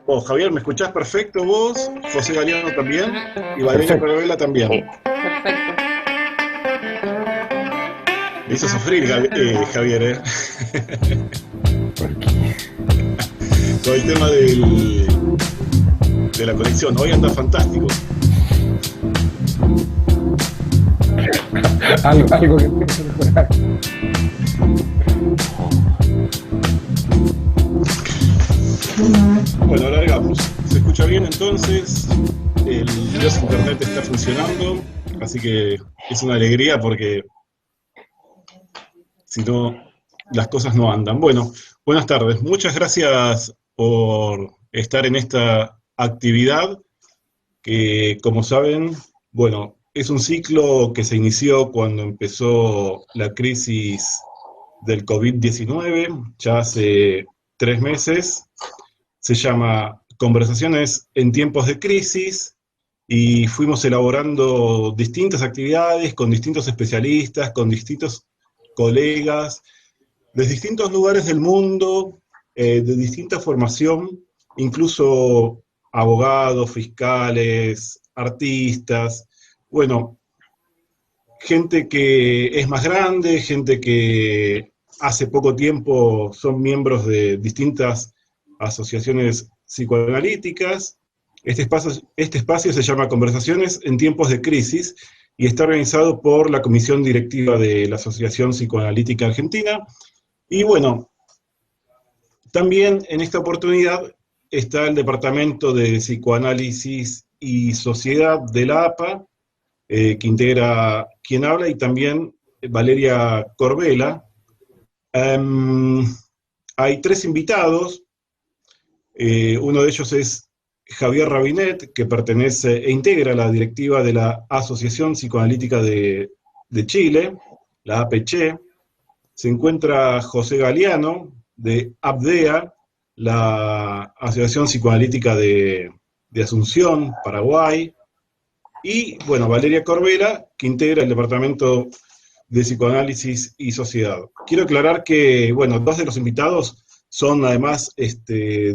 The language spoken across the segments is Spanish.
Javier, ¿me escuchás perfecto vos? José Galeano también y Valeria Perfecto. Carabela también. Perfecto. Me hizo sufrir Javier, Porque con el tema de la conexión. Hoy anda fantástico. algo que tengo que mejorar. Bueno, alargamos. ¿Se escucha bien entonces? El Dios Internet está funcionando, así que es una alegría porque si no, las cosas no andan. Bueno, buenas tardes. Muchas gracias por estar en esta actividad que, como saben, bueno, es un ciclo que se inició cuando empezó la crisis del COVID-19, ya hace 3 meses. Se llama Conversaciones en tiempos de crisis y fuimos elaborando distintas actividades con distintos especialistas, con distintos colegas de distintos lugares del mundo, de distinta formación, incluso abogados, fiscales, artistas, bueno, gente que es más grande, gente que hace poco tiempo son miembros de distintas asociaciones psicoanalíticas. Este espacio se llama Conversaciones en tiempos de crisis y está organizado por la comisión directiva de la Asociación Psicoanalítica Argentina. Y bueno, también en esta oportunidad está el Departamento de Psicoanálisis y Sociedad de la APA, que integra quien habla, y también Valeria Corbela. Um, Hay tres invitados, uno de ellos es Javier Rabinet, que pertenece e integra la directiva de la Asociación Psicoanalítica de Chile, la APCHE. Se encuentra José Galeano, de ABDEA, la Asociación Psicoanalítica de Asunción, Paraguay, y, bueno, Valeria Corbela, que integra el Departamento de Psicoanálisis y Sociedad. Quiero aclarar que, bueno, dos de los invitados son además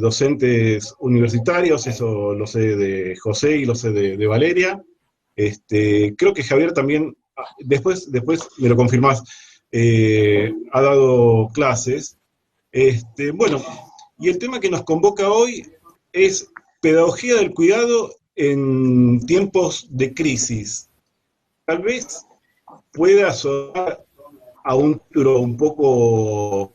docentes universitarios, eso lo sé de José y lo sé de Valeria. Creo que Javier también, después me lo confirmás, ha dado clases. Bueno, y el tema que nos convoca hoy es pedagogía del cuidado en tiempos de crisis. Tal vez pueda sonar a un título un poco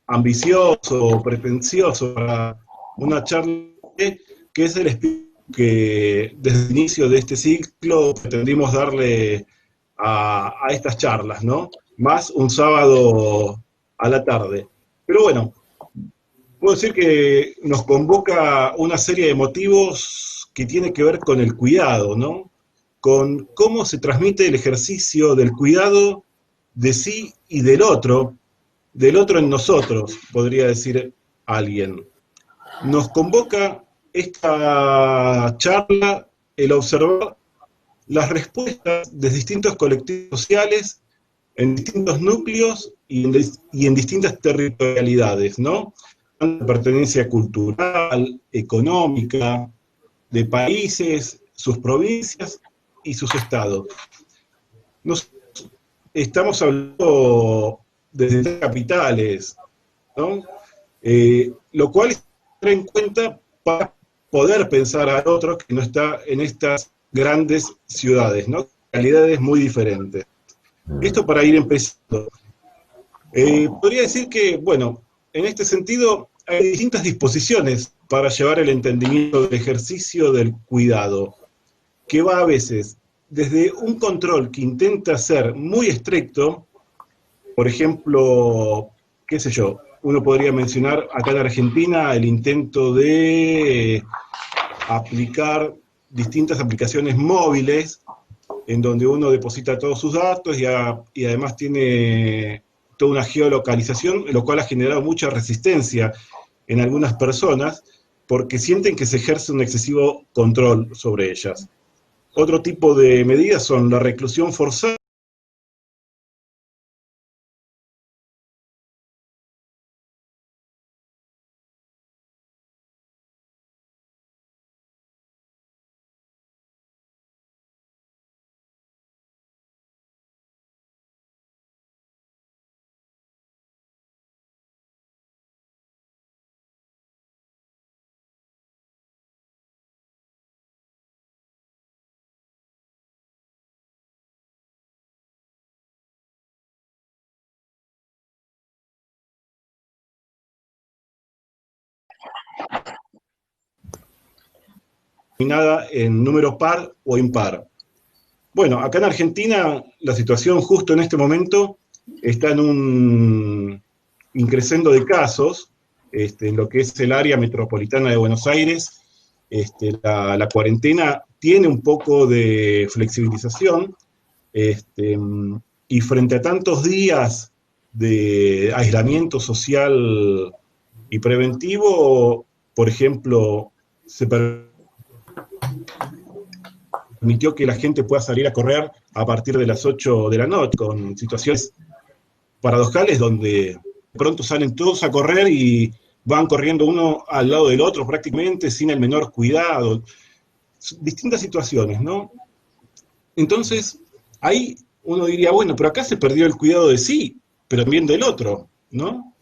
ambicioso o pretencioso para una charla que es el espíritu que desde el inicio de este ciclo pretendimos darle a estas charlas, ¿no? Más un sábado a la tarde. Pero bueno, puedo decir que nos convoca una serie de motivos que tiene que ver con el cuidado, ¿no? Con cómo se transmite el ejercicio del cuidado de sí y del otro en nosotros, podría decir alguien. Nos convoca esta charla el observar las respuestas de distintos colectivos sociales en distintos núcleos y en distintas territorialidades, ¿no? De pertenencia cultural, económica, de países, sus provincias y sus estados. Nos estamos hablando de capitales, ¿no? Lo cual es tener en cuenta para poder pensar al otro que no está en estas grandes ciudades, ¿no? Realidades muy diferentes. Esto para ir empezando. Podría decir que, bueno, en este sentido hay distintas disposiciones para llevar el entendimiento del ejercicio del cuidado, que va a veces desde un control que intenta ser muy estricto, por ejemplo, qué sé yo, uno podría mencionar acá en Argentina el intento de aplicar distintas aplicaciones móviles en donde uno deposita todos sus datos y además tiene toda una geolocalización, lo cual ha generado mucha resistencia en algunas personas porque sienten que se ejerce un excesivo control sobre ellas. Otro tipo de medidas son la reclusión forzada, determinada en número par o impar. Bueno, acá en Argentina la situación justo en este momento está en un increciendo de casos, en lo que es el área metropolitana de Buenos Aires. La cuarentena tiene un poco de flexibilización, y frente a tantos días de aislamiento social y preventivo, por ejemplo, se permitió que la gente pueda salir a correr a partir de las 8 de la noche, con situaciones paradojales donde de pronto salen todos a correr y van corriendo uno al lado del otro prácticamente sin el menor cuidado. Distintas situaciones, ¿no? Entonces, ahí uno diría, bueno, pero acá se perdió el cuidado de sí, pero también del otro, ¿no?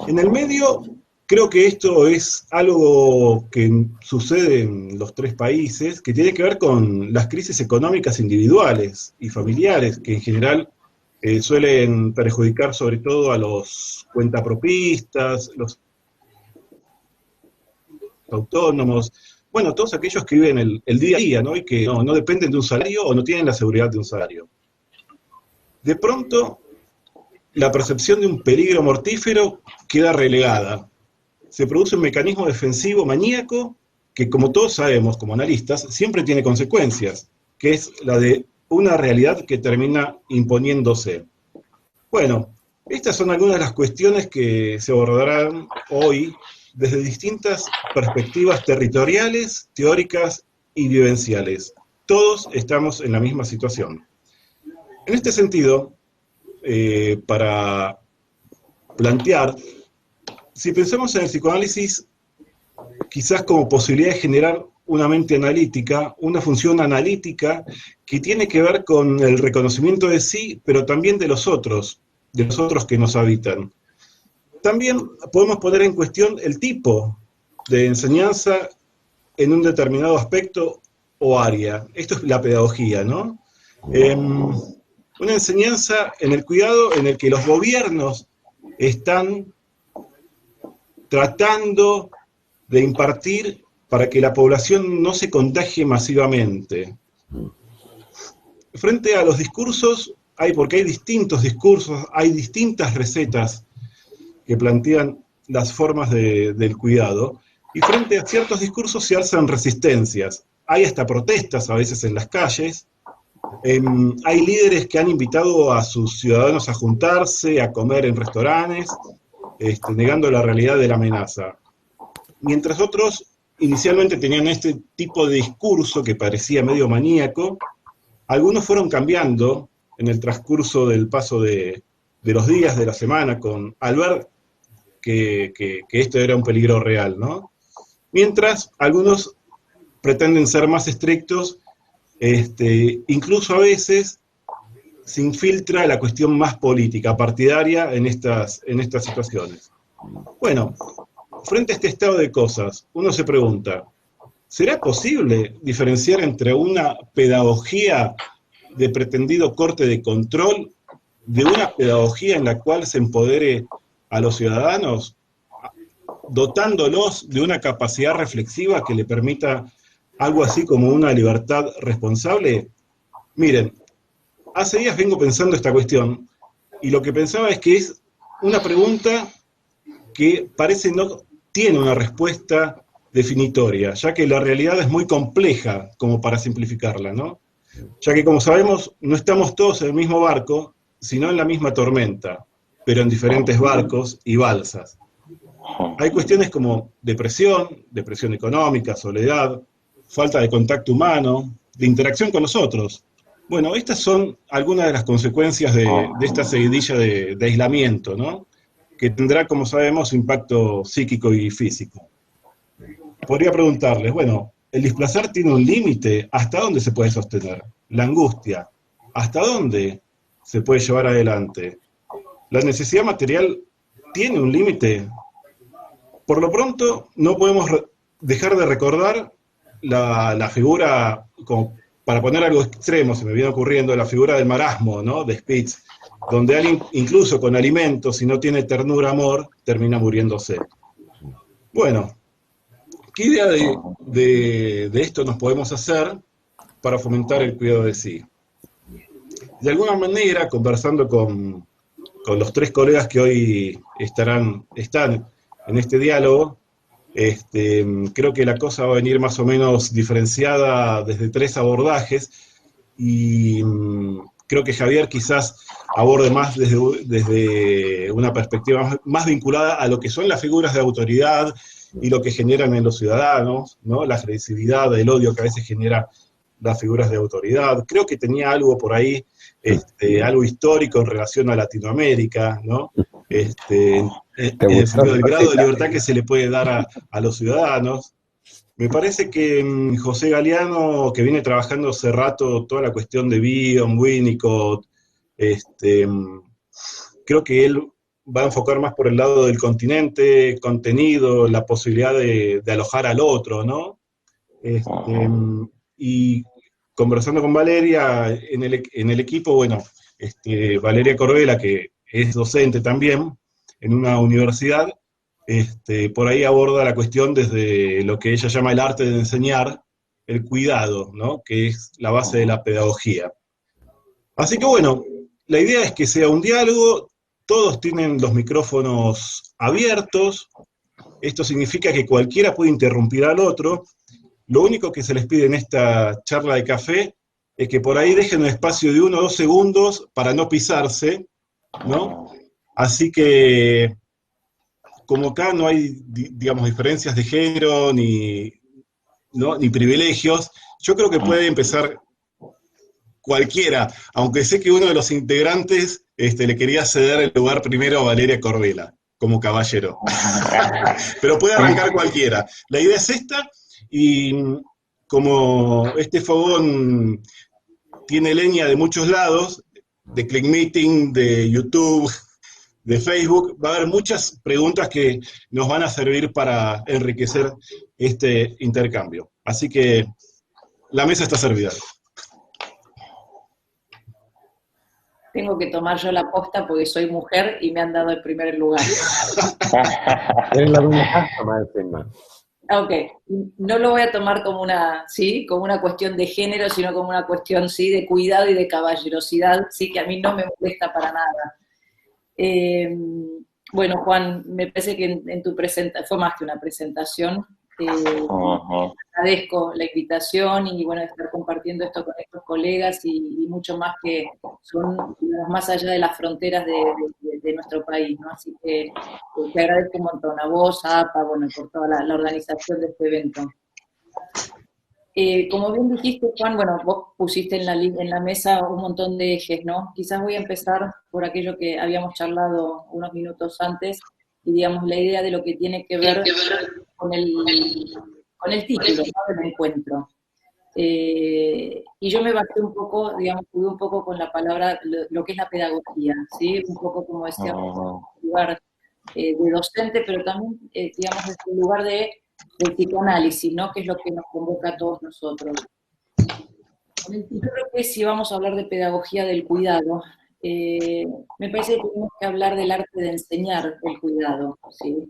En el medio, creo que esto es algo que sucede en los tres países, que tiene que ver con las crisis económicas individuales y familiares, que en general suelen perjudicar sobre todo a los cuentapropistas, los autónomos, bueno, todos aquellos que viven el día a día, ¿no? Y que no dependen de un salario o no tienen la seguridad de un salario. De pronto, la percepción de un peligro mortífero queda relegada. Se produce un mecanismo defensivo maníaco que, como todos sabemos como analistas, siempre tiene consecuencias, que es la de una realidad que termina imponiéndose. Bueno, estas son algunas de las cuestiones que se abordarán hoy desde distintas perspectivas territoriales, teóricas y vivenciales. Todos estamos en la misma situación. En este sentido, para plantear, si pensamos en el psicoanálisis quizás como posibilidad de generar una mente analítica, una función analítica que tiene que ver con el reconocimiento de sí, pero también de los otros que nos habitan. También podemos poner en cuestión el tipo de enseñanza en un determinado aspecto o área. Esto es la pedagogía, ¿no? Una enseñanza en el cuidado en el que los gobiernos están tratando de impartir para que la población no se contagie masivamente. Frente a los discursos, porque hay distintos discursos, hay distintas recetas que plantean las formas del cuidado, y frente a ciertos discursos se alzan resistencias. Hay hasta protestas a veces en las calles, hay líderes que han invitado a sus ciudadanos a juntarse, a comer en restaurantes, negando la realidad de la amenaza. Mientras otros inicialmente tenían este tipo de discurso que parecía medio maníaco, algunos fueron cambiando en el transcurso del paso de los días, de la semana, al ver que esto era un peligro real, ¿no? Mientras algunos pretenden ser más estrictos, incluso a veces se infiltra la cuestión más política, partidaria en estas situaciones. Bueno, frente a este estado de cosas, uno se pregunta, ¿será posible diferenciar entre una pedagogía de pretendido corte de control de una pedagogía en la cual se empodere a los ciudadanos, dotándolos de una capacidad reflexiva que le permita algo así como una libertad responsable? Miren, hace días vengo pensando esta cuestión, y lo que pensaba es que es una pregunta que parece no tiene una respuesta definitoria, ya que la realidad es muy compleja como para simplificarla, ¿no? Ya que, como sabemos, no estamos todos en el mismo barco, sino en la misma tormenta, pero en diferentes barcos y balsas. Hay cuestiones como depresión económica, soledad, falta de contacto humano, de interacción con los otros. Bueno, estas son algunas de las consecuencias de esta seguidilla de aislamiento, ¿no? Que tendrá, como sabemos, impacto psíquico y físico. Podría preguntarles, bueno, ¿el displacer tiene un límite? ¿Hasta dónde se puede sostener? La angustia, ¿hasta dónde se puede llevar adelante? ¿La necesidad material tiene un límite? Por lo pronto, no podemos dejar de recordar la figura, como para poner algo extremo, se me viene ocurriendo, la figura del marasmo, ¿no?, de Spitz, donde alguien, incluso con alimentos, si no tiene ternura, amor, termina muriéndose. Bueno, ¿Qué idea de esto nos podemos hacer para fomentar el cuidado de sí? De alguna manera, conversando con los tres colegas que hoy están en este diálogo, creo que la cosa va a venir más o menos diferenciada desde tres abordajes y creo que Javier quizás aborde más desde una perspectiva más vinculada a lo que son las figuras de autoridad y lo que generan en los ciudadanos, ¿no? La agresividad, el odio que a veces genera las figuras de autoridad. Creo que tenía algo por ahí, algo histórico en relación a Latinoamérica, ¿no? En ¿Te el gustó sentido del la grado de cita? libertad que se le puede dar a los ciudadanos. Me parece que José Galeano, que viene trabajando hace rato toda la cuestión de Bion, Winnicott, creo que él va a enfocar más por el lado del continente, contenido, la posibilidad de alojar al otro, ¿no? Y conversando con Valeria en el equipo, bueno, Valeria Corbela, que es docente también en una universidad, por ahí aborda la cuestión desde lo que ella llama el arte de enseñar, el cuidado, ¿no? Que es la base de la pedagogía. Así que bueno, la idea es que sea un diálogo, todos tienen los micrófonos abiertos, esto significa que cualquiera puede interrumpir al otro, lo único que se les pide en esta charla de café es que por ahí dejen un espacio de 1 o 2 segundos para no pisarse, ¿no? Así que, como acá no hay, digamos, diferencias de género ni, ¿no? ni privilegios, yo creo que puede empezar cualquiera, aunque sé que uno de los integrantes le quería ceder el lugar primero a Valeria Corbela, como caballero. Pero puede arrancar cualquiera. La idea es esta, y como este fogón tiene leña de muchos lados, de Click Meeting, de YouTube, de Facebook, va a haber muchas preguntas que nos van a servir para enriquecer este intercambio. Así que la mesa está servida. Tengo que tomar yo la posta porque soy mujer y me han dado el primer lugar. Eres la dueña casa, más encima. Ok, no lo voy a tomar como una, ¿sí? Como una cuestión de género, sino como una cuestión, ¿sí? De cuidado y de caballerosidad, sí, que a mí no me molesta para nada. Eh, bueno, Juan, me parece que en tu presentación, fue más que una presentación, agradezco la invitación y bueno, estar compartiendo esto con estos colegas y mucho más que son más allá de las fronteras de nuestro país, ¿no? Así que te agradezco un montón a vos, a APA, bueno, por toda la organización de este evento. Como bien dijiste, Juan, bueno, vos pusiste en la mesa un montón de ejes, ¿no? Quizás voy a empezar por aquello que habíamos charlado unos minutos antes, y digamos la idea de lo que tiene que ver con el título, ¿no? Del encuentro. Y yo me basé un poco, digamos, jugué un poco con la palabra, lo que es la pedagogía, ¿sí? Un poco, como decíamos, en lugar de docente, pero también, digamos, desde el lugar del psicoanálisis, ¿no? Que es lo que nos convoca a todos nosotros. Yo creo que si vamos a hablar de pedagogía del cuidado, me parece que tenemos que hablar del arte de enseñar el cuidado, ¿sí?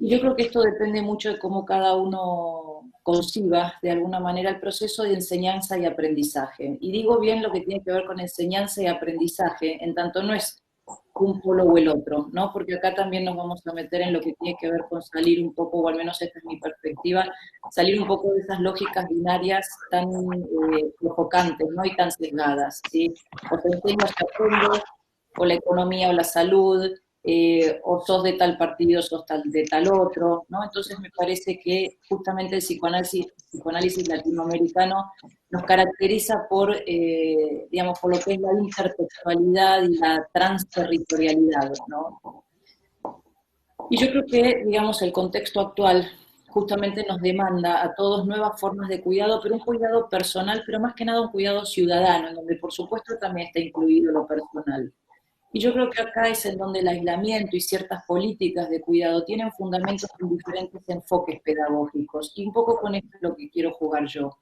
Y yo creo que esto depende mucho de cómo cada uno conciba de alguna manera el proceso de enseñanza y aprendizaje. Y digo bien lo que tiene que ver con enseñanza y aprendizaje, en tanto no es un polo o el otro, ¿no? Porque acá también nos vamos a meter en lo que tiene que ver con salir un poco, o al menos esta es mi perspectiva, salir un poco de esas lógicas binarias tan sofocantes, ¿no? Y tan sesgadas, ¿sí? O te enseño, te aprendo, o la economía o la salud, o sos de tal partido, sos de tal otro, ¿no? Entonces me parece que justamente el psicoanálisis latinoamericano nos caracteriza por, digamos, por lo que es la intertextualidad y la transterritorialidad, ¿no? Y yo creo que, digamos, el contexto actual justamente nos demanda a todos nuevas formas de cuidado, pero un cuidado personal, pero más que nada un cuidado ciudadano, en donde por supuesto también está incluido lo personal. Y yo creo que acá es en donde el aislamiento y ciertas políticas de cuidado tienen fundamentos en diferentes enfoques pedagógicos. Y un poco con esto es lo que quiero jugar yo.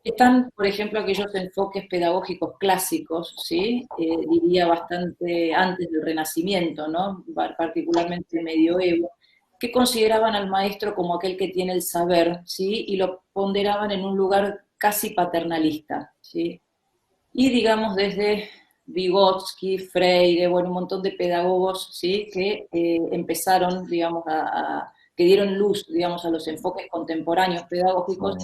Están, por ejemplo, aquellos enfoques pedagógicos clásicos, ¿sí? Diría bastante antes del Renacimiento, ¿no? Particularmente el medioevo, que consideraban al maestro como aquel que tiene el saber, ¿sí? Y lo ponderaban en un lugar casi paternalista, ¿sí? Y digamos desde Vygotsky, Freire, bueno, un montón de pedagogos, ¿sí? Que empezaron, digamos, que dieron luz, digamos, a los enfoques contemporáneos pedagógicos,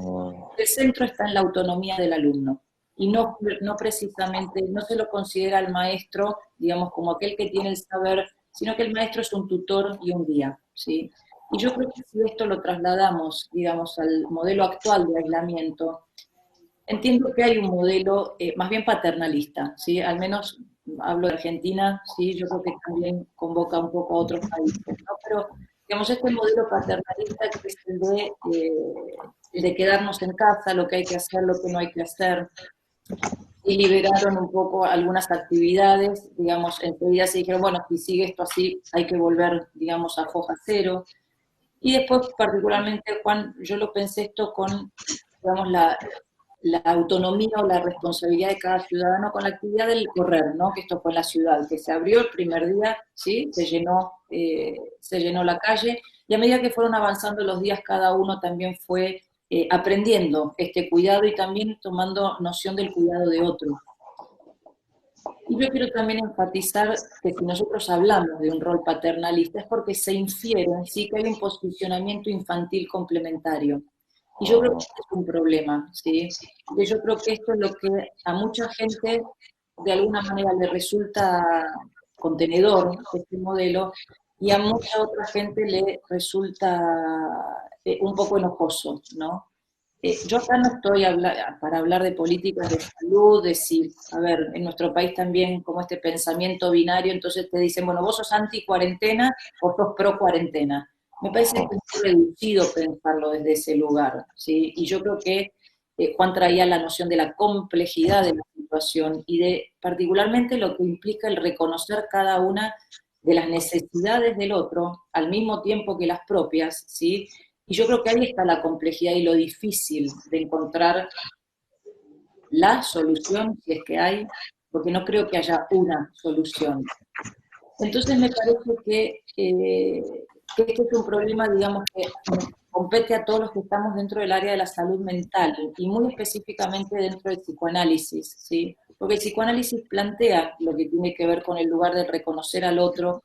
el centro está en la autonomía del alumno. Y no precisamente, no se lo considera al maestro, digamos, como aquel que tiene el saber, sino que el maestro es un tutor y un guía, ¿sí? Y yo creo que si esto lo trasladamos, digamos, al modelo actual de aislamiento, entiendo que hay un modelo más bien paternalista, ¿sí? Al menos hablo de Argentina, ¿sí? Yo creo que también convoca un poco a otros países, ¿no? Pero, digamos, este modelo paternalista que es el de quedarnos en casa, lo que hay que hacer, lo que no hay que hacer, y liberaron un poco algunas actividades, digamos, enseguida se dijeron, bueno, si sigue esto así, hay que volver, digamos, a foja cero. Y después, particularmente, Juan, yo lo pensé esto con, digamos, la autonomía o la responsabilidad de cada ciudadano con la actividad del correr, ¿no? Que esto fue en la ciudad, que se abrió el primer día, ¿sí? Se llenó la calle, y a medida que fueron avanzando los días, cada uno también fue aprendiendo este cuidado y también tomando noción del cuidado de otro. Y yo quiero también enfatizar que si nosotros hablamos de un rol paternalista es porque se infiere en sí que hay un posicionamiento infantil complementario. Y yo creo que este es un problema, ¿sí? Porque yo creo que esto es lo que a mucha gente de alguna manera le resulta contenedor, este modelo, y a mucha otra gente le resulta un poco enojoso, ¿no? Yo acá no estoy para hablar de políticas de salud, de si, a ver, en nuestro país también como este pensamiento binario, entonces te dicen, bueno, vos sos anti-cuarentena o sos pro-cuarentena. Me parece que es muy reducido pensarlo desde ese lugar, ¿sí? Y yo creo que Juan traía la noción de la complejidad de la situación y de particularmente lo que implica el reconocer cada una de las necesidades del otro al mismo tiempo que las propias, ¿sí? Y yo creo que ahí está la complejidad y lo difícil de encontrar la solución, si es que hay, porque no creo que haya una solución. Entonces me parece que este es un problema, digamos, que nos compete a todos los que estamos dentro del área de la salud mental y muy específicamente dentro del psicoanálisis, ¿sí? Porque el psicoanálisis plantea lo que tiene que ver con el lugar de reconocer al otro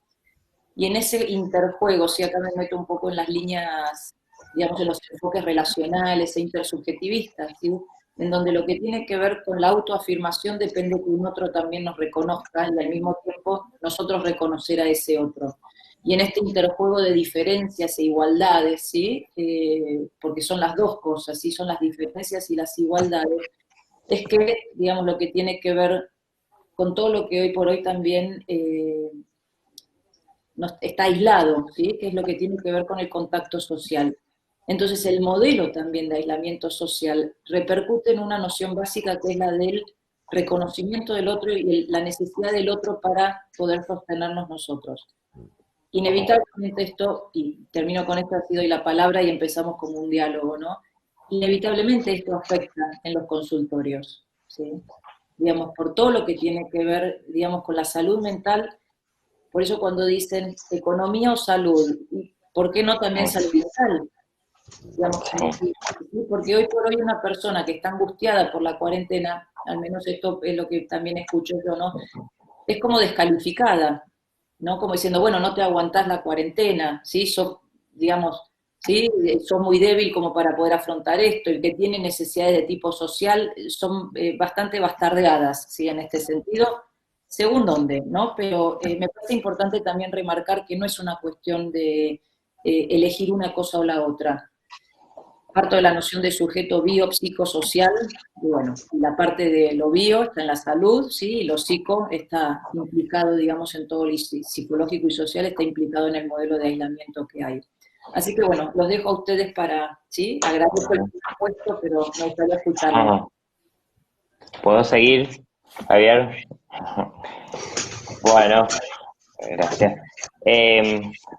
y en ese interjuego, sí, acá me meto un poco en las líneas, digamos, en los enfoques relacionales e intersubjetivistas, ¿sí? En donde lo que tiene que ver con la autoafirmación depende que un otro también nos reconozca y al mismo tiempo nosotros reconocer a ese otro. Y en este interjuego de diferencias e igualdades, ¿sí? Porque son las dos cosas, ¿sí? Son las diferencias y las igualdades, es que, digamos, lo que tiene que ver con todo lo que hoy por hoy también está aislado, ¿sí? Que es lo que tiene que ver con el contacto social. Entonces el modelo también de aislamiento social repercute en una noción básica que es la del reconocimiento del otro y la necesidad del otro para poder sostenernos nosotros. Inevitablemente esto, y termino con esto, así doy la palabra y empezamos como un diálogo, ¿no? Inevitablemente esto afecta en los consultorios, ¿sí? Digamos, por todo lo que tiene que ver, digamos, con la salud mental. Por eso cuando dicen economía o salud, ¿por qué no también salud mental? Digamos, ¿sí? Porque hoy por hoy una persona que está angustiada por la cuarentena, al menos esto es lo que también escucho yo, ¿no? Es como descalificada, ¿no? Como diciendo, bueno, no te aguantás la cuarentena, ¿sí? Digamos, ¿sí? Sos muy débil como para poder afrontar esto. El que tiene necesidades de tipo social son bastante bastardeadas, ¿sí? En este sentido, según dónde, ¿no? Pero me parece importante también remarcar que no es una cuestión de elegir una cosa o la otra. Parto de la noción de sujeto biopsicosocial, y bueno, la parte de lo bio está en la salud, ¿sí? Y lo psico está implicado, digamos, en todo lo psicológico y social, está implicado en el modelo de aislamiento que hay. Así que bueno, los dejo a ustedes para, ¿sí? Agradezco el puesto, pero me gustaría escucharlo. ¿Puedo seguir, Javier? Bueno, gracias.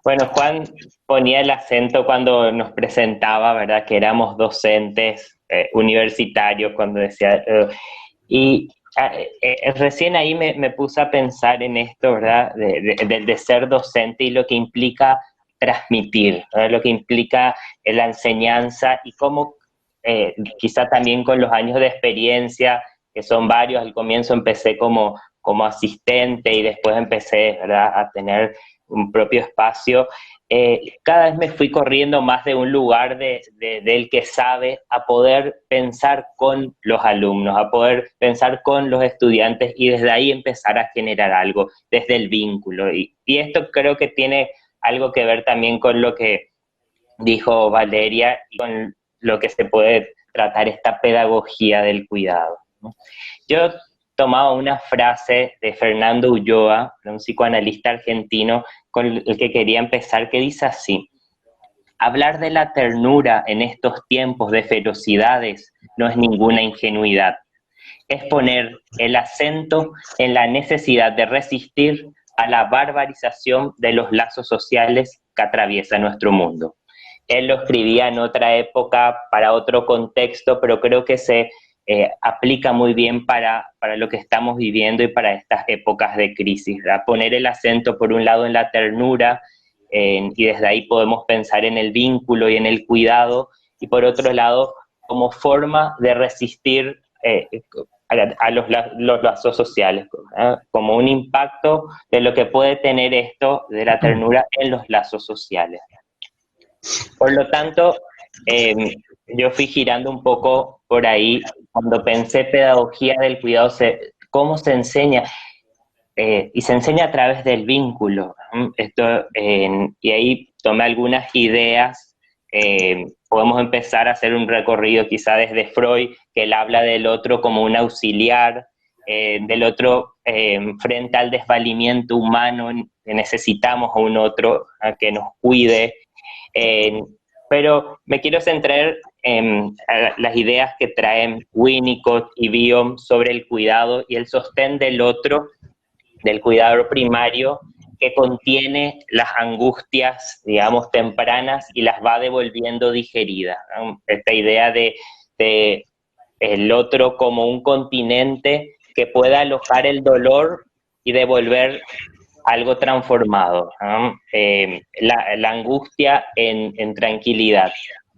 Bueno, Juan ponía el acento cuando nos presentaba, ¿verdad? Que éramos docentes universitarios, cuando decía... y recién ahí me puse a pensar en esto, ¿verdad? De ser docente y lo que implica transmitir, ¿no? Lo que implica la enseñanza y cómo quizá también con los años de experiencia, que son varios, al comienzo empecé como asistente y después empecé, ¿verdad?, a tener un propio espacio. Cada vez me fui corriendo más de un lugar del que sabe, a poder pensar con los alumnos, a poder pensar con los estudiantes y desde ahí empezar a generar algo, desde el vínculo. Y esto creo que tiene algo que ver también con lo que dijo Valeria y con lo que se puede tratar esta pedagogía del cuidado, ¿no? Yo tomaba una frase de Fernando Ulloa, un psicoanalista argentino, con el que quería empezar, que dice así: hablar de la ternura en estos tiempos de ferocidades no es ninguna ingenuidad, es poner el acento en la necesidad de resistir a la barbarización de los lazos sociales que atraviesa nuestro mundo. Él lo escribía en otra época, para otro contexto, pero creo que se aplica muy bien para lo que estamos viviendo y para estas épocas de crisis, ¿verdad? Poner el acento por un lado en la ternura, y desde ahí podemos pensar en el vínculo y en el cuidado, y por otro lado como forma de resistir a los lazos sociales, ¿verdad? Como un impacto de lo que puede tener esto de la ternura en los lazos sociales. Por lo tanto, yo fui girando un poco por ahí cuando pensé pedagogía del cuidado, cómo se enseña, y se enseña a través del vínculo. Y ahí tomé algunas ideas. Podemos empezar a hacer un recorrido quizá desde Freud, que él habla del otro como un auxiliar, del otro frente al desvalimiento humano, que necesitamos a un otro a que nos cuide. Pero me quiero centrar en las ideas que traen Winnicott y Bion sobre el cuidado y el sostén del otro, del cuidador primario, que contiene las angustias, digamos, tempranas y las va devolviendo digeridas, ¿no? Esta idea de el otro como un continente que pueda alojar el dolor y devolver algo transformado, ¿no? La angustia en tranquilidad,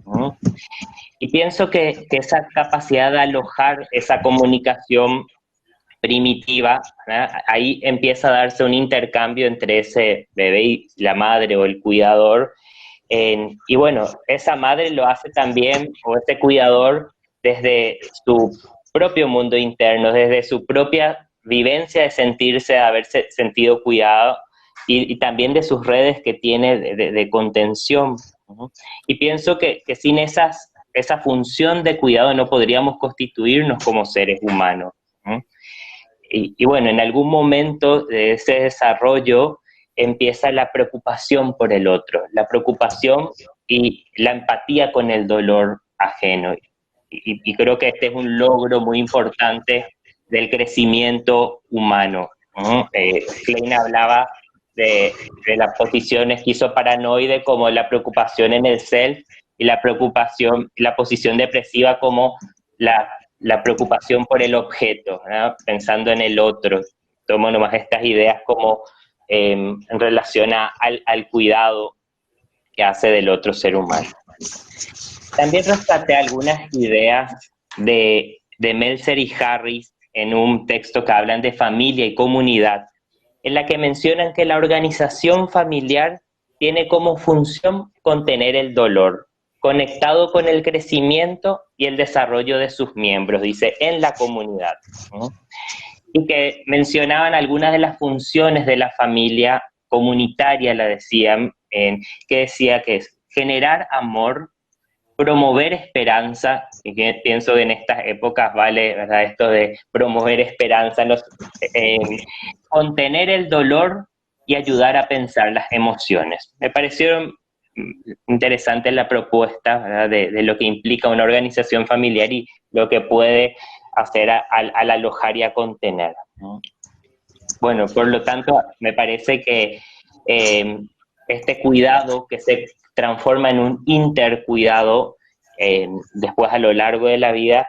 ¿no? Y pienso que esa capacidad de alojar esa comunicación primitiva, ¿no? Ahí empieza a darse un intercambio entre ese bebé y la madre o el cuidador, y bueno, esa madre lo hace también, o ese cuidador, desde su propio mundo interno, desde su propia vivencia de sentirse, de haberse sentido cuidado, y también de sus redes que tiene de contención, ¿no? Y pienso que sin esa función de cuidado no podríamos constituirnos como seres humanos, ¿no? Y bueno, en algún momento de ese desarrollo empieza la preocupación por el otro, la preocupación y la empatía con el dolor ajeno. Y creo que este es un logro muy importante del crecimiento humano, ¿no? Klein hablaba de la posición esquizoparanoide como la preocupación en el self, y la posición depresiva como la preocupación por el objeto, ¿no? Pensando en el otro. Tomo nomás estas ideas como en relación al cuidado que hace del otro ser humano. También rescaté algunas ideas de Meltzer y Harris en un texto que hablan de familia y comunidad, en la que mencionan que la organización familiar tiene como función contener el dolor, conectado con el crecimiento y el desarrollo de sus miembros, dice, en la comunidad, ¿no? Y que mencionaban algunas de las funciones de la familia comunitaria, la decían, que decía que es generar amor, promover esperanza, y que pienso que en estas épocas vale, ¿verdad?, esto de promover esperanza, contener el dolor y ayudar a pensar las emociones. Me parecieron interesante la propuesta, ¿verdad?, de lo que implica una organización familiar y lo que puede hacer al alojar y a contener, ¿no? Bueno, por lo tanto, me parece que este cuidado que se transforma en un intercuidado después a lo largo de la vida,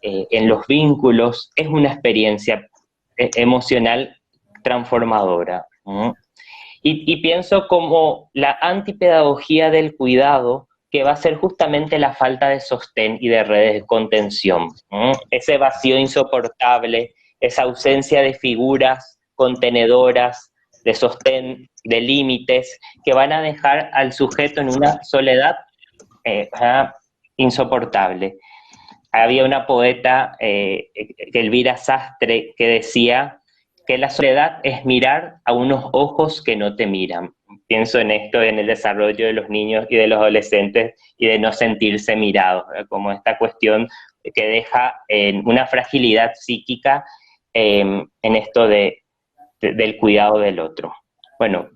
en los vínculos, es una experiencia emocional transformadora, ¿no? Y pienso como la antipedagogía del cuidado, que va a ser justamente la falta de sostén y de redes de contención. Ese vacío insoportable, esa ausencia de figuras contenedoras, de sostén, de límites, que van a dejar al sujeto en una soledad insoportable. Había una poeta, Elvira Sastre, que decía que la soledad es mirar a unos ojos que no te miran. Pienso en esto, en el desarrollo de los niños y de los adolescentes y de no sentirse mirados, como esta cuestión que deja una fragilidad psíquica en esto del cuidado del otro. Bueno,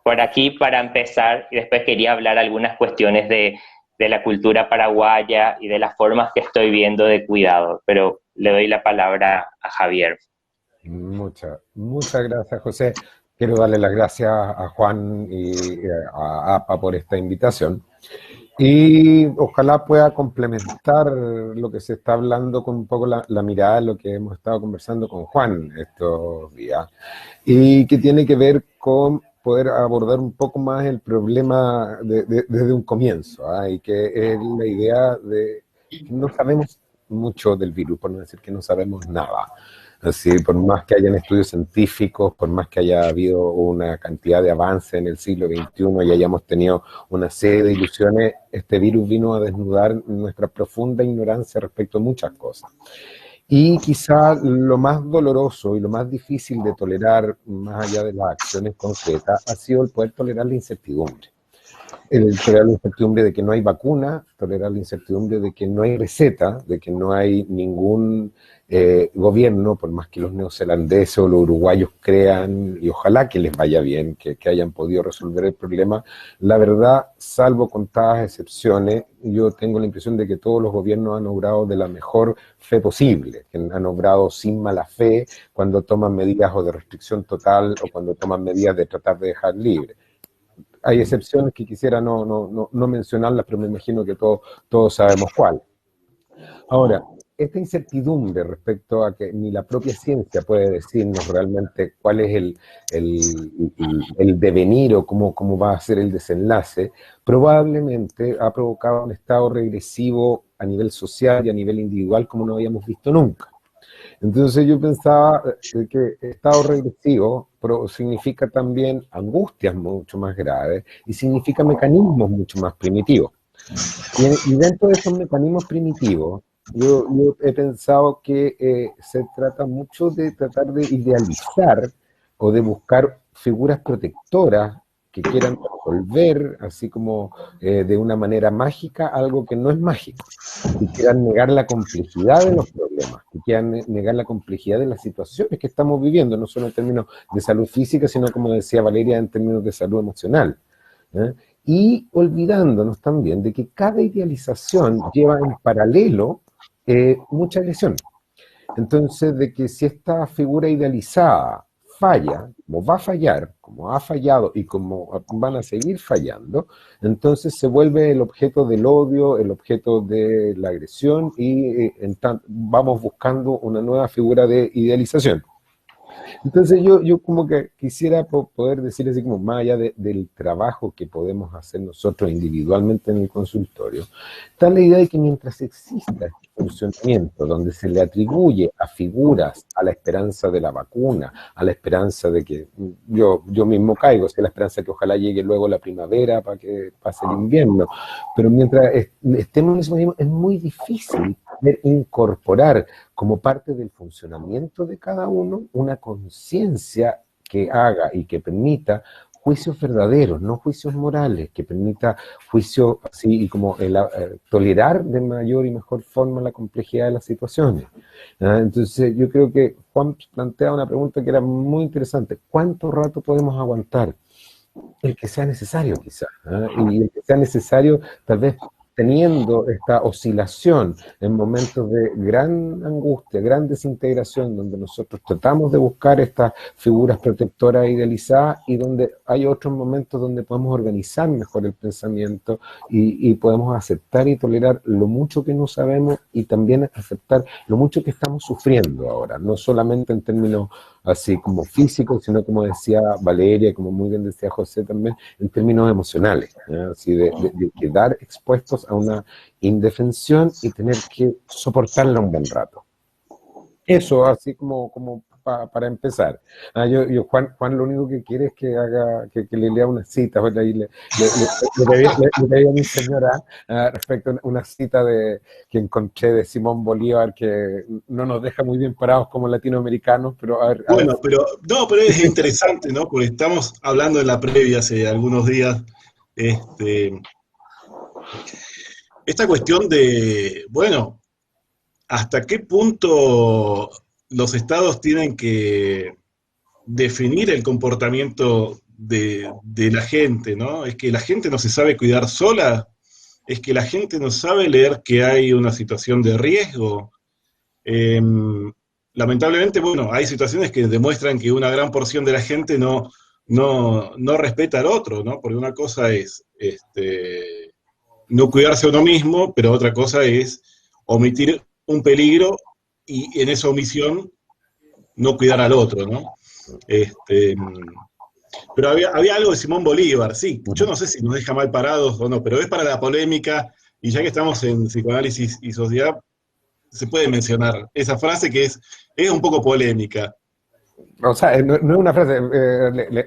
por aquí para empezar, y después quería hablar algunas cuestiones de la cultura paraguaya y de las formas que estoy viendo de cuidado, pero le doy la palabra a Javier. Muchas gracias, José. Quiero darle las gracias a Juan y a APA por esta invitación. Y ojalá pueda complementar lo que se está hablando con un poco la mirada de lo que hemos estado conversando con Juan estos días. Y que tiene que ver con poder abordar un poco más el problema desde un comienzo, y que es la idea de que no sabemos mucho del virus, por no decir que no sabemos nada. Así, por más que hayan estudios científicos, por más que haya habido una cantidad de avance en el siglo XXI y hayamos tenido una serie de ilusiones, este virus vino a desnudar nuestra profunda ignorancia respecto a muchas cosas. Y quizá lo más doloroso y lo más difícil de tolerar, más allá de las acciones concretas, ha sido el poder tolerar la incertidumbre. El tolerar la incertidumbre de que no hay vacuna, tolerar la incertidumbre de que no hay receta, de que no hay ningún gobierno, por más que los neozelandeses o los uruguayos crean, y ojalá que les vaya bien, que hayan podido resolver el problema. La verdad, salvo contadas excepciones, yo tengo la impresión de que todos los gobiernos han obrado de la mejor fe posible, que han obrado sin mala fe cuando toman medidas o de restricción total o cuando toman medidas de tratar de dejar libre. Hay excepciones que quisiera no mencionarlas, pero me imagino que todos sabemos cuál. Ahora, esta incertidumbre respecto a que ni la propia ciencia puede decirnos realmente cuál es el devenir o cómo va a ser el desenlace, probablemente ha provocado un estado regresivo a nivel social y a nivel individual como no habíamos visto nunca. Entonces yo pensaba que estado regresivo significa también angustias mucho más graves y significa mecanismos mucho más primitivos. Y dentro de esos mecanismos primitivos, yo he pensado que se trata mucho de tratar de idealizar o de buscar figuras protectoras que quieran resolver, así como de una manera mágica, algo que no es mágico, que quieran negar la complejidad de los problemas, que quieran negar la complejidad de las situaciones que estamos viviendo, no solo en términos de salud física, sino, como decía Valeria, en términos de salud emocional. Y olvidándonos también de que cada idealización lleva en paralelo mucha agresión. Entonces, de que si esta figura idealizada falla, como va a fallar, como ha fallado y como van a seguir fallando, entonces se vuelve el objeto del odio, el objeto de la agresión y vamos buscando una nueva figura de idealización. Entonces yo como que quisiera poder decir así como más allá del trabajo que podemos hacer nosotros individualmente en el consultorio, está la idea de que mientras exista este funcionamiento donde se le atribuye a figuras a la esperanza de la vacuna, a la esperanza de que yo mismo caigo, la esperanza de que ojalá llegue luego la primavera para que pase el invierno, pero mientras estemos en ese mismo, es muy difícil incorporar como parte del funcionamiento de cada uno una conciencia que haga y que permita juicios verdaderos, no juicios morales, que permita juicios así y como tolerar de mayor y mejor forma la complejidad de las situaciones. Entonces yo creo que Juan plantea una pregunta que era muy interesante. ¿Cuánto rato podemos aguantar? El que sea necesario quizás, y el que sea necesario tal vez teniendo esta oscilación en momentos de gran angustia, gran desintegración, donde nosotros tratamos de buscar estas figuras protectoras idealizadas y donde hay otros momentos donde podemos organizar mejor el pensamiento y podemos aceptar y tolerar lo mucho que no sabemos y también aceptar lo mucho que estamos sufriendo ahora, no solamente en términos así como físicos, sino como decía Valeria, como muy bien decía José también, en términos emocionales, ¿ya? Así de quedar expuestos a una indefensión y tener que soportarla un buen rato. Eso, así como para empezar. Juan lo único que quiere es que haga, que le lea una cita, ¿verdad? Y le pedí a mi señora respecto a una cita que encontré de Simón Bolívar, que no nos deja muy bien parados como latinoamericanos, pero a ver. Bueno, pero es interesante, ¿no? Porque estamos hablando en la previa hace algunos días, esta cuestión de, bueno, ¿hasta qué punto los estados tienen que definir el comportamiento de la gente, ¿no? Es que la gente no se sabe cuidar sola, es que la gente no sabe leer que hay una situación de riesgo. Eh, Lamentablemente, bueno, hay situaciones que demuestran que una gran porción de la gente no respeta al otro, ¿no? Porque una cosa es no cuidarse a uno mismo, pero otra cosa es omitir un peligro y en esa omisión no cuidar al otro, ¿no? Pero había algo de Simón Bolívar, sí, yo no sé si nos deja mal parados o no, pero es para la polémica, y ya que estamos en psicoanálisis y sociedad, se puede mencionar esa frase que es un poco polémica. O sea, no es una frase,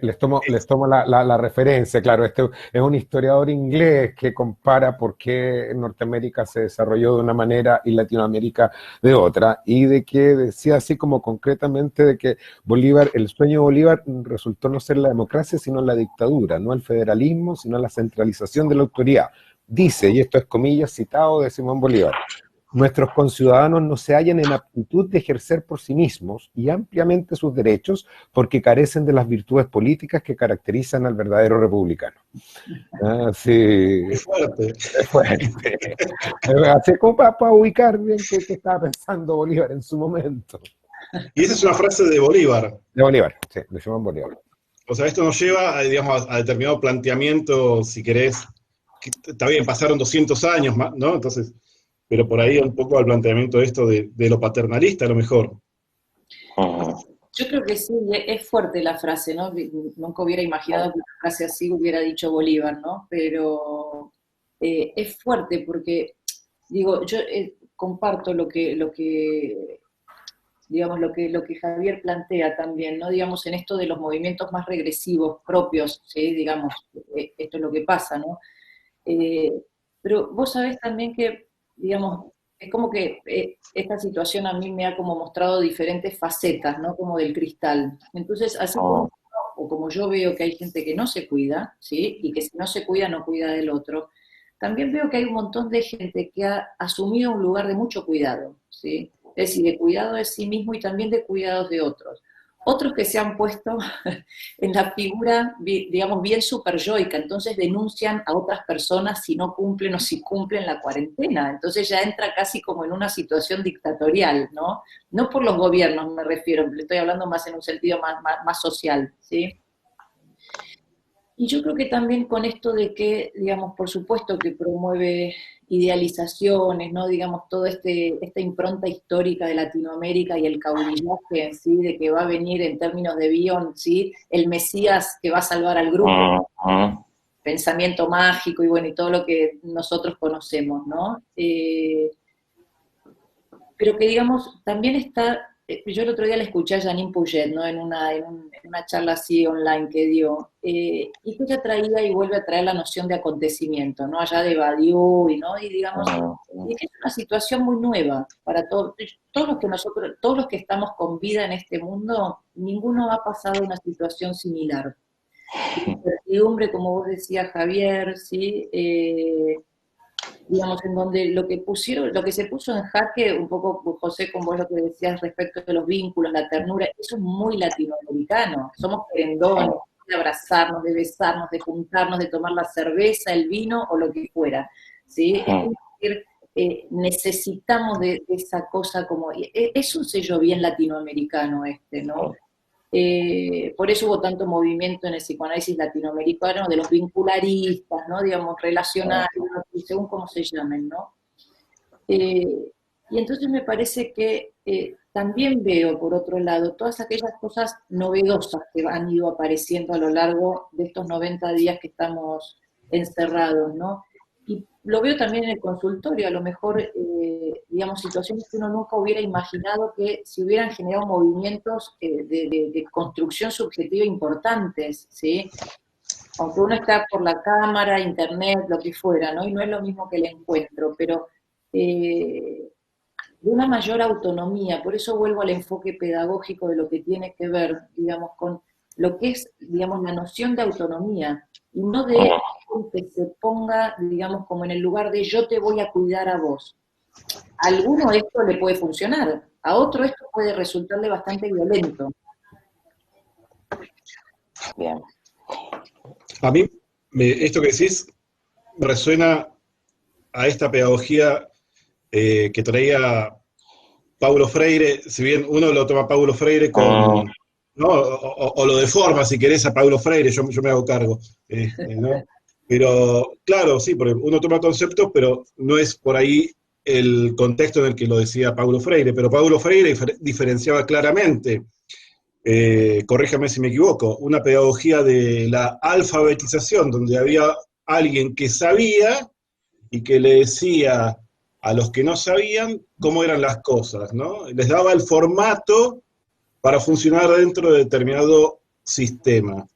les tomo la referencia, claro, este es un historiador inglés que compara por qué Norteamérica se desarrolló de una manera y Latinoamérica de otra, y de que decía así como concretamente de que Bolívar, el sueño de Bolívar resultó no ser la democracia, sino la dictadura, no el federalismo, sino la centralización de la autoridad. Dice, y esto es comillas citado de Simón Bolívar: nuestros conciudadanos no se hallan en aptitud de ejercer por sí mismos y ampliamente sus derechos porque carecen de las virtudes políticas que caracterizan al verdadero republicano. Sí, Es fuerte. es fuerte. Así como para ubicar bien qué estaba pensando Bolívar en su momento. Y esa es una frase de Bolívar. De Bolívar, sí, de Simón Bolívar. O sea, esto nos lleva, digamos, a determinado planteamiento, si querés, que está bien, pasaron 200 años más, ¿no? Entonces, pero por ahí un poco al planteamiento de esto de lo paternalista a lo mejor. Yo creo que sí, es fuerte la frase, ¿no? Nunca hubiera imaginado que una frase así hubiera dicho Bolívar, ¿no? Pero es fuerte porque, digo, yo comparto digamos, lo que Javier plantea también, ¿no? Digamos, en esto de los movimientos más regresivos propios, ¿sí? Digamos, esto es lo que pasa, ¿no? Pero vos sabés también que, digamos, es como que esta situación a mí me ha como mostrado diferentes facetas, ¿no? Como del cristal. Entonces, así como, o como yo veo que hay gente que no se cuida, ¿sí? Y que si no se cuida, no cuida del otro, también veo que hay un montón de gente que ha asumido un lugar de mucho cuidado, ¿sí? Es decir, de cuidado de sí mismo y también de cuidados de otros. Otros que se han puesto en la figura, digamos, bien superyoica, entonces denuncian a otras personas si no cumplen o si cumplen la cuarentena. Entonces ya entra casi como en una situación dictatorial, ¿no? No por los gobiernos me refiero, le estoy hablando más en un sentido más social, ¿sí? Y yo creo que también con esto de que, digamos, por supuesto que promueve idealizaciones, ¿no? Digamos, toda esta impronta histórica de Latinoamérica y el caudillaje en sí, de que va a venir en términos de Bion, ¿sí? El Mesías que va a salvar al grupo, pensamiento mágico y bueno, y todo lo que nosotros conocemos, ¿no? Pero que digamos, también está, yo el otro día le escuché a Janine Puget, ¿no? En una charla así online que dio, y que ella traía y vuelve a traer la noción de acontecimiento, ¿no? Allá de Badiou, ¿no? Y digamos, y que es una situación muy nueva para todos todos los que estamos con vida en este mundo, ninguno ha pasado una situación similar. Incertidumbre, como vos decías, Javier, ¿sí? Digamos, en donde lo que se puso en jaque, un poco, José, con vos lo que decías respecto de los vínculos, la ternura, eso es muy latinoamericano. Somos querendones, de abrazarnos, de besarnos, de juntarnos, de tomar la cerveza, el vino o lo que fuera. ¿Sí? Es decir, necesitamos de esa cosa como. Es un sello bien latinoamericano ¿no? Por eso hubo tanto movimiento en el psicoanálisis latinoamericano de los vincularistas, ¿no? Digamos, relacionales, según cómo se llamen, ¿no? Y entonces me parece que también veo, por otro lado, todas aquellas cosas novedosas que han ido apareciendo a lo largo de estos 90 días que estamos encerrados, ¿no? Y lo veo también en el consultorio, a lo mejor, digamos, situaciones que uno nunca hubiera imaginado que se hubieran generado movimientos de construcción subjetiva importantes, ¿sí? Aunque uno está por la cámara, internet, lo que fuera, ¿no? Y no es lo mismo que el encuentro, pero de una mayor autonomía, por eso vuelvo al enfoque pedagógico de lo que tiene que ver, digamos, con lo que es, digamos, la noción de autonomía, y no de que se ponga, digamos, como en el lugar de yo te voy a cuidar a vos. A alguno esto le puede funcionar, a otro esto puede resultarle bastante violento. Bien. A mí, esto que decís resuena a esta pedagogía que traía Paulo Freire, si bien uno lo toma Paulo Freire con, ¿no? O lo deforma, si querés, a Paulo Freire, yo me hago cargo, ¿no? Pero, claro, sí, porque uno toma conceptos, pero no es por ahí el contexto en el que lo decía Paulo Freire, pero Paulo Freire diferenciaba claramente, corríjame si me equivoco, una pedagogía de la alfabetización, donde había alguien que sabía y que le decía a los que no sabían cómo eran las cosas, ¿no? Les daba el formato para funcionar dentro de determinado sistema.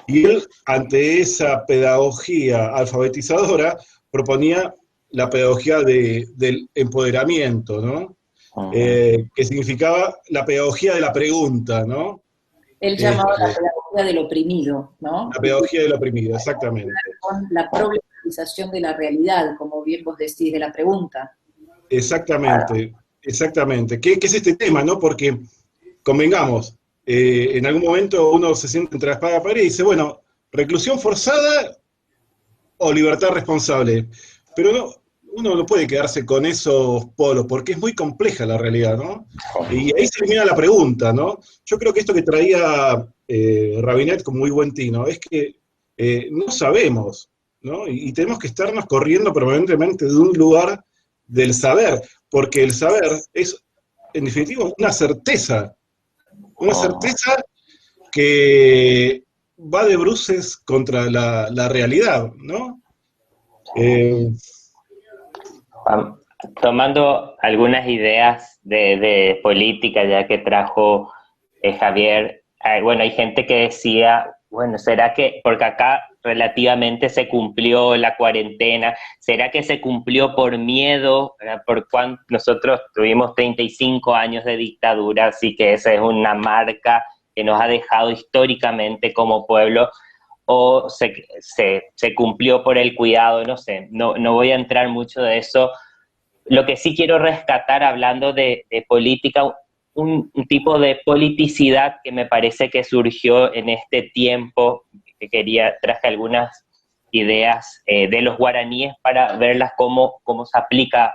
Y él, ante esa pedagogía alfabetizadora, proponía la pedagogía del empoderamiento, ¿no? Que significaba la pedagogía de la pregunta, ¿no? Él llamaba la pedagogía del oprimido, ¿no? La pedagogía del oprimido, exactamente. Con la problematización de la realidad, como bien vos decís, de la pregunta. Exactamente, exactamente. ¿Qué es este tema, no? Porque, convengamos, en algún momento uno se siente entre la espada y la pared y dice, bueno, reclusión forzada o libertad responsable. Pero no, uno no puede quedarse con esos polos, porque es muy compleja la realidad, ¿no? Y ahí se elimina la pregunta, ¿no? Yo creo que esto que traía Rabinet con muy buen tino, es que no sabemos, ¿no? Y tenemos que estarnos corriendo permanentemente de un lugar del saber, porque el saber es, en definitiva, una certeza que va de bruces contra la realidad, ¿no? Tomando algunas ideas de política ya que trajo Javier, bueno, hay gente que decía, bueno, ¿será que, porque acá relativamente se cumplió la cuarentena, ¿será que se cumplió por miedo? Por cuánto nosotros tuvimos 35 años de dictadura, así que esa es una marca que nos ha dejado históricamente como pueblo, o se cumplió por el cuidado, no sé, no voy a entrar mucho de eso. Lo que sí quiero rescatar, hablando de política, un tipo de politicidad que me parece que surgió en este tiempo, que traje algunas ideas de los guaraníes para verlas cómo se aplica,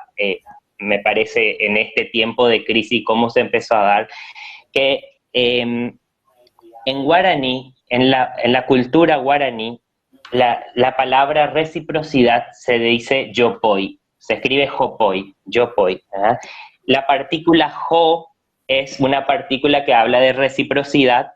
me parece, en este tiempo de crisis, cómo se empezó a dar, que en guaraní, en la cultura guaraní, la palabra reciprocidad se dice yopoy, se escribe jopoy, yopoy. ¿Eh? La partícula jo es una partícula que habla de reciprocidad,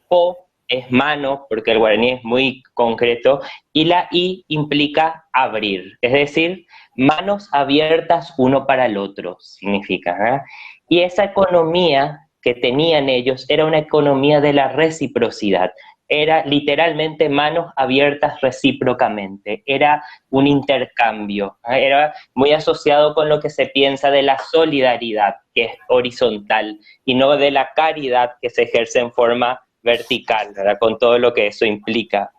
po es mano, porque el guaraní es muy concreto, y la i implica abrir, es decir, manos abiertas uno para el otro, significa. ¿Eh? Y esa economía que tenían ellos era una economía de la reciprocidad, era literalmente manos abiertas recíprocamente, era un intercambio, era muy asociado con lo que se piensa de la solidaridad, que es horizontal, y no de la caridad que se ejerce en forma vertical, ¿verdad? Con todo lo que eso implica.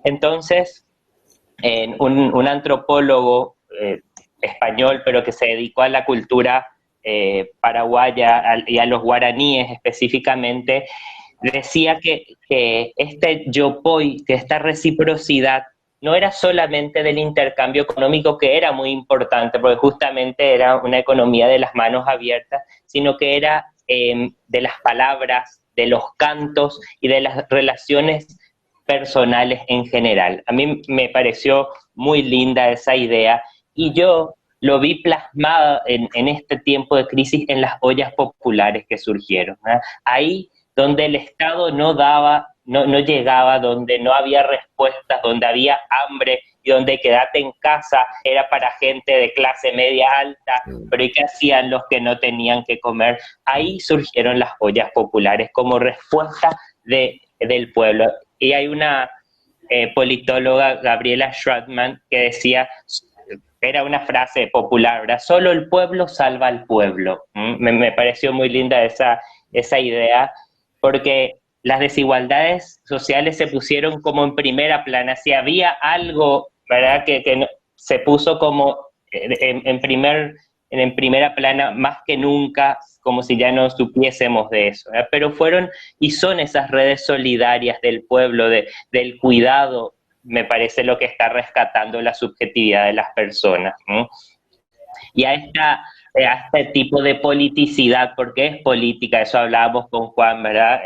Entonces, un antropólogo español, pero que se dedicó a la cultura paraguaya y a los guaraníes específicamente, decía que este yopoy, que esta reciprocidad, no era solamente del intercambio económico, que era muy importante, porque justamente era una economía de las manos abiertas, sino que era de las palabras, de los cantos y de las relaciones personales en general. A mí me pareció muy linda esa idea, y yo lo vi plasmado en este tiempo de crisis en las ollas populares que surgieron, ¿eh? Ahí donde el Estado no daba, no llegaba, donde no había respuestas, donde había hambre y donde quedate en casa era para gente de clase media alta, pero ¿y qué hacían los que no tenían que comer? Ahí surgieron las ollas populares como respuesta del pueblo. Y hay una politóloga, Gabriela Schwartzman, que decía, era una frase popular, ¿verdad? Solo el pueblo salva al pueblo. Me pareció muy linda esa idea, porque las desigualdades sociales se pusieron como en primera plana. Si había algo, ¿verdad?, que se puso como en primera plana más que nunca, como si ya no supiésemos de eso, ¿verdad? Pero fueron y son esas redes solidarias del pueblo, del cuidado, me parece lo que está rescatando la subjetividad de las personas, ¿no? Y a este tipo de politicidad, porque es política, eso hablábamos con Juan, ¿verdad?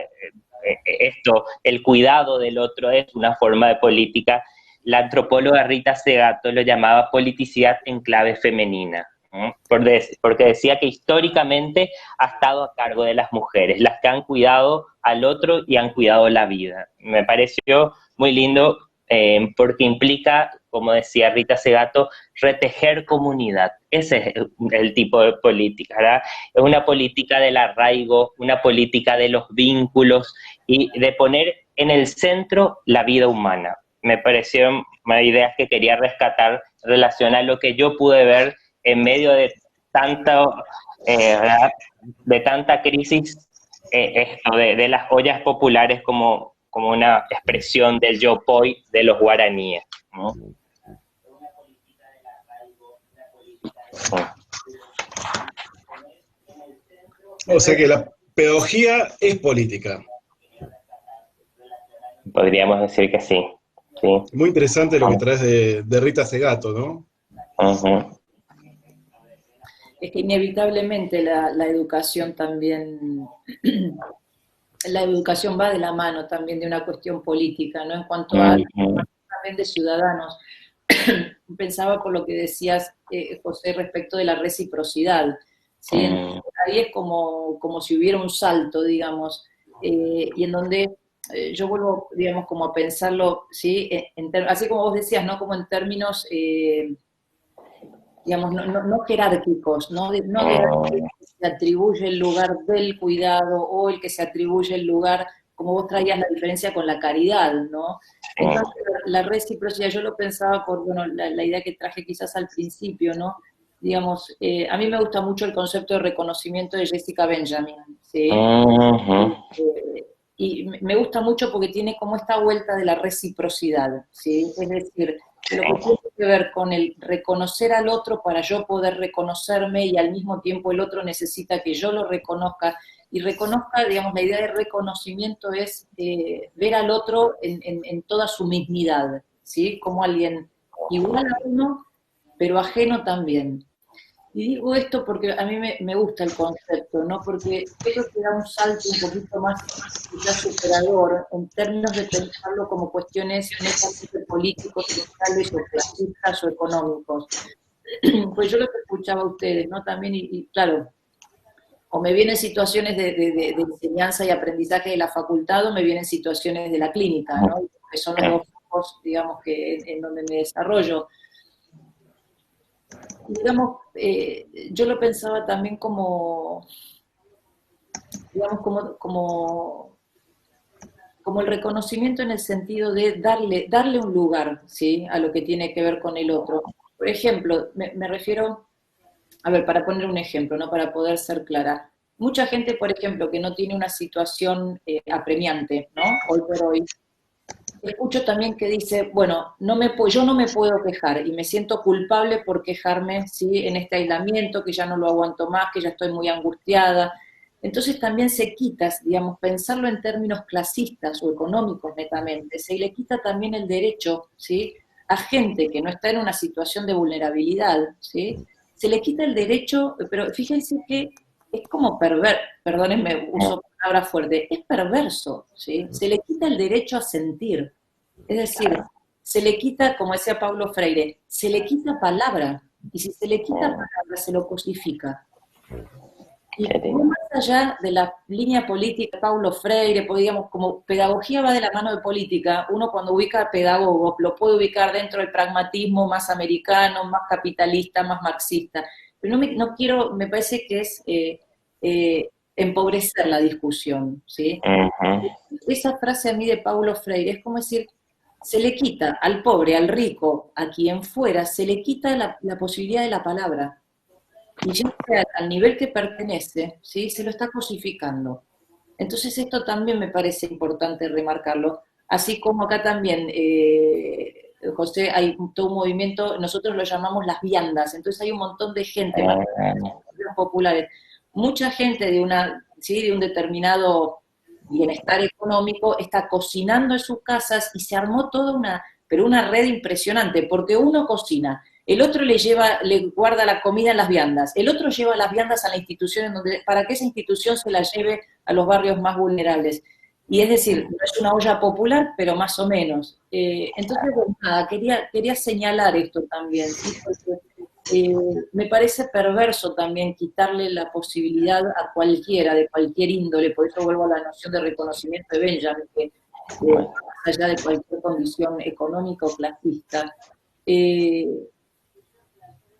Esto, el cuidado del otro es una forma de política. La antropóloga Rita Segato lo llamaba politicidad en clave femenina, ¿no? Porque decía que históricamente ha estado a cargo de las mujeres, las que han cuidado al otro y han cuidado la vida. Me pareció muy lindo, porque implica, como decía Rita Segato, retejer comunidad. Ese es el tipo de política, ¿verdad? Es una política del arraigo, una política de los vínculos y de poner en el centro la vida humana. Me parecieron ideas que quería rescatar en relación a lo que yo pude ver en medio de tanta crisis, esto de las ollas populares como una expresión del yopoi de los guaraníes, ¿no? O sea que la pedagogía es política. Podríamos decir que sí. Sí. Muy interesante lo que traes de Rita Segato, ¿no? Uh-huh. Es que inevitablemente la educación también, la educación va de la mano también de una cuestión política, ¿no? En cuanto a también de ciudadanos. Pensaba por lo que decías, José, respecto de la reciprocidad, ¿sí? Ahí es como si hubiera un salto, digamos, y en donde yo vuelvo, digamos, como a pensarlo, ¿sí? Así como vos decías, ¿no? Como en términos, digamos, no jerárquicos, ¿no? No de que se atribuye el lugar del cuidado o el que se atribuye el lugar, como vos traías la diferencia con la caridad, ¿no? Entonces, la reciprocidad, yo lo pensaba por, bueno, la idea que traje quizás al principio, ¿no? Digamos, a mí me gusta mucho el concepto de reconocimiento de Jessica Benjamin, ¿sí? Y me gusta mucho porque tiene como esta vuelta de la reciprocidad, ¿sí? Es decir, lo que tiene que ver con el reconocer al otro para yo poder reconocerme y al mismo tiempo el otro necesita que yo lo reconozca. Y reconozca, digamos, la idea de reconocimiento es ver al otro en toda su mismidad, ¿sí? Como alguien igual a uno, pero ajeno también. Y digo esto porque a mí me gusta el concepto, ¿no? Porque creo que da un salto un poquito más quizás superador en términos de pensarlo como cuestiones netamente políticos, sociales o clasistas o económicos. Pues yo lo que escuchaba a ustedes, ¿no? También, y claro, o me vienen situaciones de enseñanza y aprendizaje de la facultad o me vienen situaciones de la clínica, ¿no? Que son los dos focos, digamos, en donde me desarrollo. Digamos, yo lo pensaba también como, digamos, como el reconocimiento en el sentido de darle un lugar, ¿sí? A lo que tiene que ver con el otro. Por ejemplo, me refiero, a ver, para poner un ejemplo, ¿no? Para poder ser clara. Mucha gente, por ejemplo, que no tiene una situación apremiante, ¿no? Hoy por hoy, escucho también que dice, bueno, yo no me puedo quejar y me siento culpable por quejarme, ¿sí? En este aislamiento, que ya no lo aguanto más, que ya estoy muy angustiada. Entonces también se quita, digamos, pensarlo en términos clasistas o económicos netamente, se le quita también el derecho, ¿sí? A gente que no está en una situación de vulnerabilidad, ¿sí? Se le quita el derecho, pero fíjense que es como perdónenme, uso palabras fuertes, es perverso, ¿sí? Se le quita el derecho a sentir. Es decir, se le quita, como decía Paulo Freire, se le quita palabra, Y si se le quita palabra, se lo cosifica. Y más allá de la línea política, Paulo Freire, pues, digamos, como pedagogía va de la mano de política, uno cuando ubica a pedagogos lo puede ubicar dentro del pragmatismo más americano, más capitalista, más marxista. Pero no quiero, me parece que es empobrecer la discusión, ¿sí? Esa frase a mí de Paulo Freire es como decir, se le quita al pobre, al rico, a quien fuera, se le quita la posibilidad de la palabra. Y ya sea al nivel que pertenece, ¿sí? Se lo está cosificando. Entonces esto también me parece importante remarcarlo, así como acá también, José, hay todo un movimiento, nosotros lo llamamos las viandas, entonces hay un montón de gente, más populares, mucha gente ¿sí? de un determinado bienestar económico está cocinando en sus casas y se armó toda una red impresionante, porque uno cocina, el otro le guarda la comida en las viandas, el otro lleva las viandas a la institución para que esa institución se la lleve a los barrios más vulnerables. Y es decir, no es una olla popular, pero más o menos. Entonces, bueno, nada, quería señalar esto también, ¿sí? Porque, me parece perverso también quitarle la posibilidad a cualquiera, de cualquier índole, por eso vuelvo a la noción de reconocimiento de Benjamin, que más allá de cualquier condición económica o clasista, de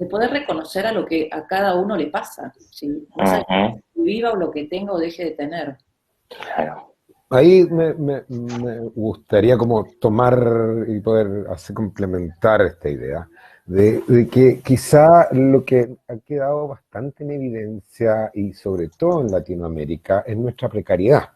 poder reconocer a lo que a cada uno le pasa, ¿sí? Más allá de que viva o lo que tenga o deje de tener. Claro. Ahí me gustaría como tomar y poder así complementar esta idea de que quizá lo que ha quedado bastante en evidencia y sobre todo en Latinoamérica es nuestra precariedad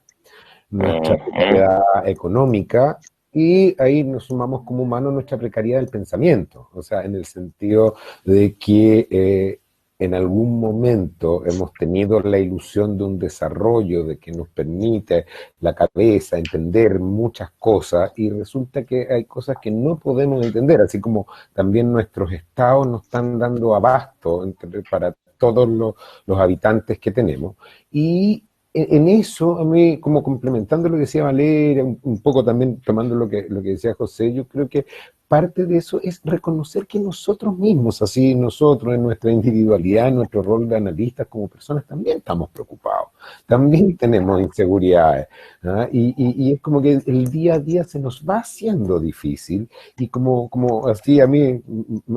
económica, y ahí nos sumamos como humanos nuestra precariedad del pensamiento, o sea, en el sentido de que en algún momento hemos tenido la ilusión de un desarrollo de que nos permite la cabeza entender muchas cosas, y resulta que hay cosas que no podemos entender, así como también nuestros estados no están dando abasto para todos los habitantes que tenemos. Y en eso, a mí, como complementando lo que decía Valeria, un poco también tomando lo que decía José, yo creo que parte de eso es reconocer que nosotros mismos, así nosotros en nuestra individualidad, en nuestro rol de analistas como personas, también estamos preocupados, también tenemos inseguridades, ¿ah? Y es como que el día a día se nos va haciendo difícil, y como así a mí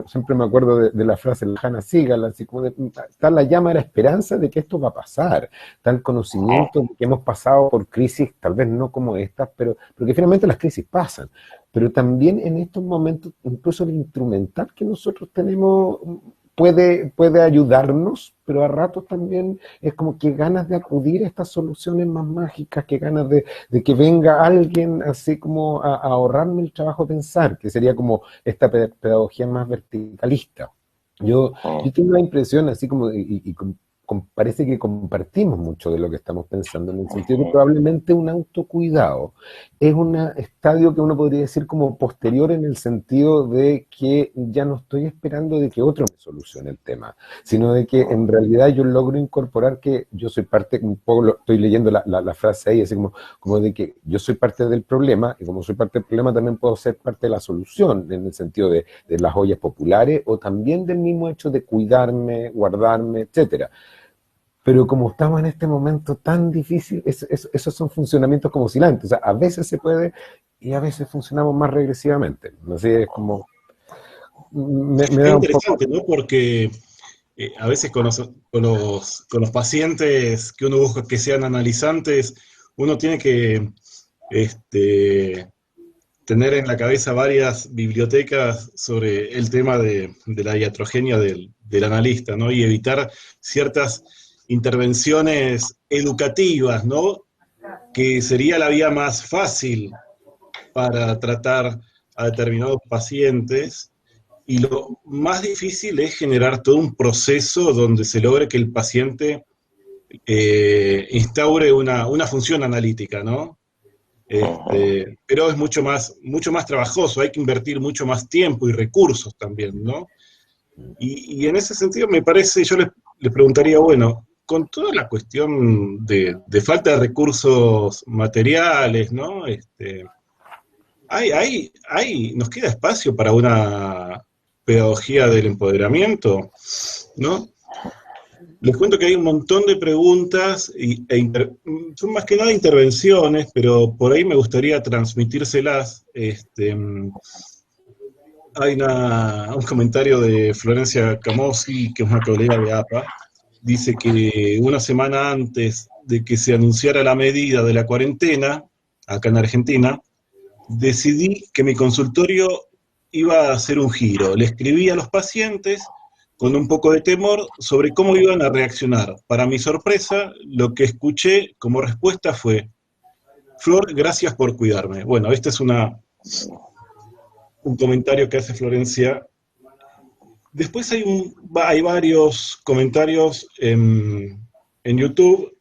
siempre me acuerdo de la frase de Hannah Segal, así como está la llama de la esperanza de que esto va a pasar, está el conocimiento de que hemos pasado por crisis, tal vez no como estas, pero que finalmente las crisis pasan. Pero también en estos momentos, incluso el instrumental que nosotros tenemos puede ayudarnos, pero a ratos también es como que ganas de acudir a estas soluciones más mágicas, que ganas de que venga alguien así como a ahorrarme el trabajo de pensar, que sería como esta pedagogía más verticalista. Yo tengo la impresión, así como, parece que compartimos mucho de lo que estamos pensando, en el sentido de que probablemente un autocuidado es un estadio que uno podría decir como posterior, en el sentido de que ya no estoy esperando de que otro me solucione el tema, sino de que en realidad yo logro incorporar que yo soy parte, un poco estoy leyendo la frase ahí, así como de que yo soy parte del problema, y como soy parte del problema también puedo ser parte de la solución, en el sentido de las ollas populares, o también del mismo hecho de cuidarme, guardarme, etcétera. Pero como estamos en este momento tan difícil, esos son funcionamientos como oscilantes. O sea, a veces se puede y a veces funcionamos más regresivamente. Así es como... Es da un interesante, poco... ¿no? Porque a veces con los pacientes que uno busca que sean analizantes, uno tiene que tener en la cabeza varias bibliotecas sobre el tema de la iatrogenia del analista, ¿no? Y evitar ciertas intervenciones educativas, ¿no? Que sería la vía más fácil para tratar a determinados pacientes, y lo más difícil es generar todo un proceso donde se logre que el paciente instaure una función analítica, ¿no? Pero es mucho más trabajoso, hay que invertir mucho más tiempo y recursos también, ¿no? Y en ese sentido me parece, yo les preguntaría, bueno, con toda la cuestión de falta de recursos materiales, ¿no? Nos queda espacio para una pedagogía del empoderamiento, ¿no? Les cuento que hay un montón de preguntas, son más que nada intervenciones, pero por ahí me gustaría transmitírselas. Hay un comentario de Florencia Camossi, que es una colega de APA, dice que una semana antes de que se anunciara la medida de la cuarentena, acá en Argentina, decidí que mi consultorio iba a hacer un giro. Le escribí a los pacientes con un poco de temor sobre cómo iban a reaccionar. Para mi sorpresa, lo que escuché como respuesta fue: Flor, gracias por cuidarme. Bueno, este es un comentario que hace Florencia. Después hay varios comentarios en YouTube.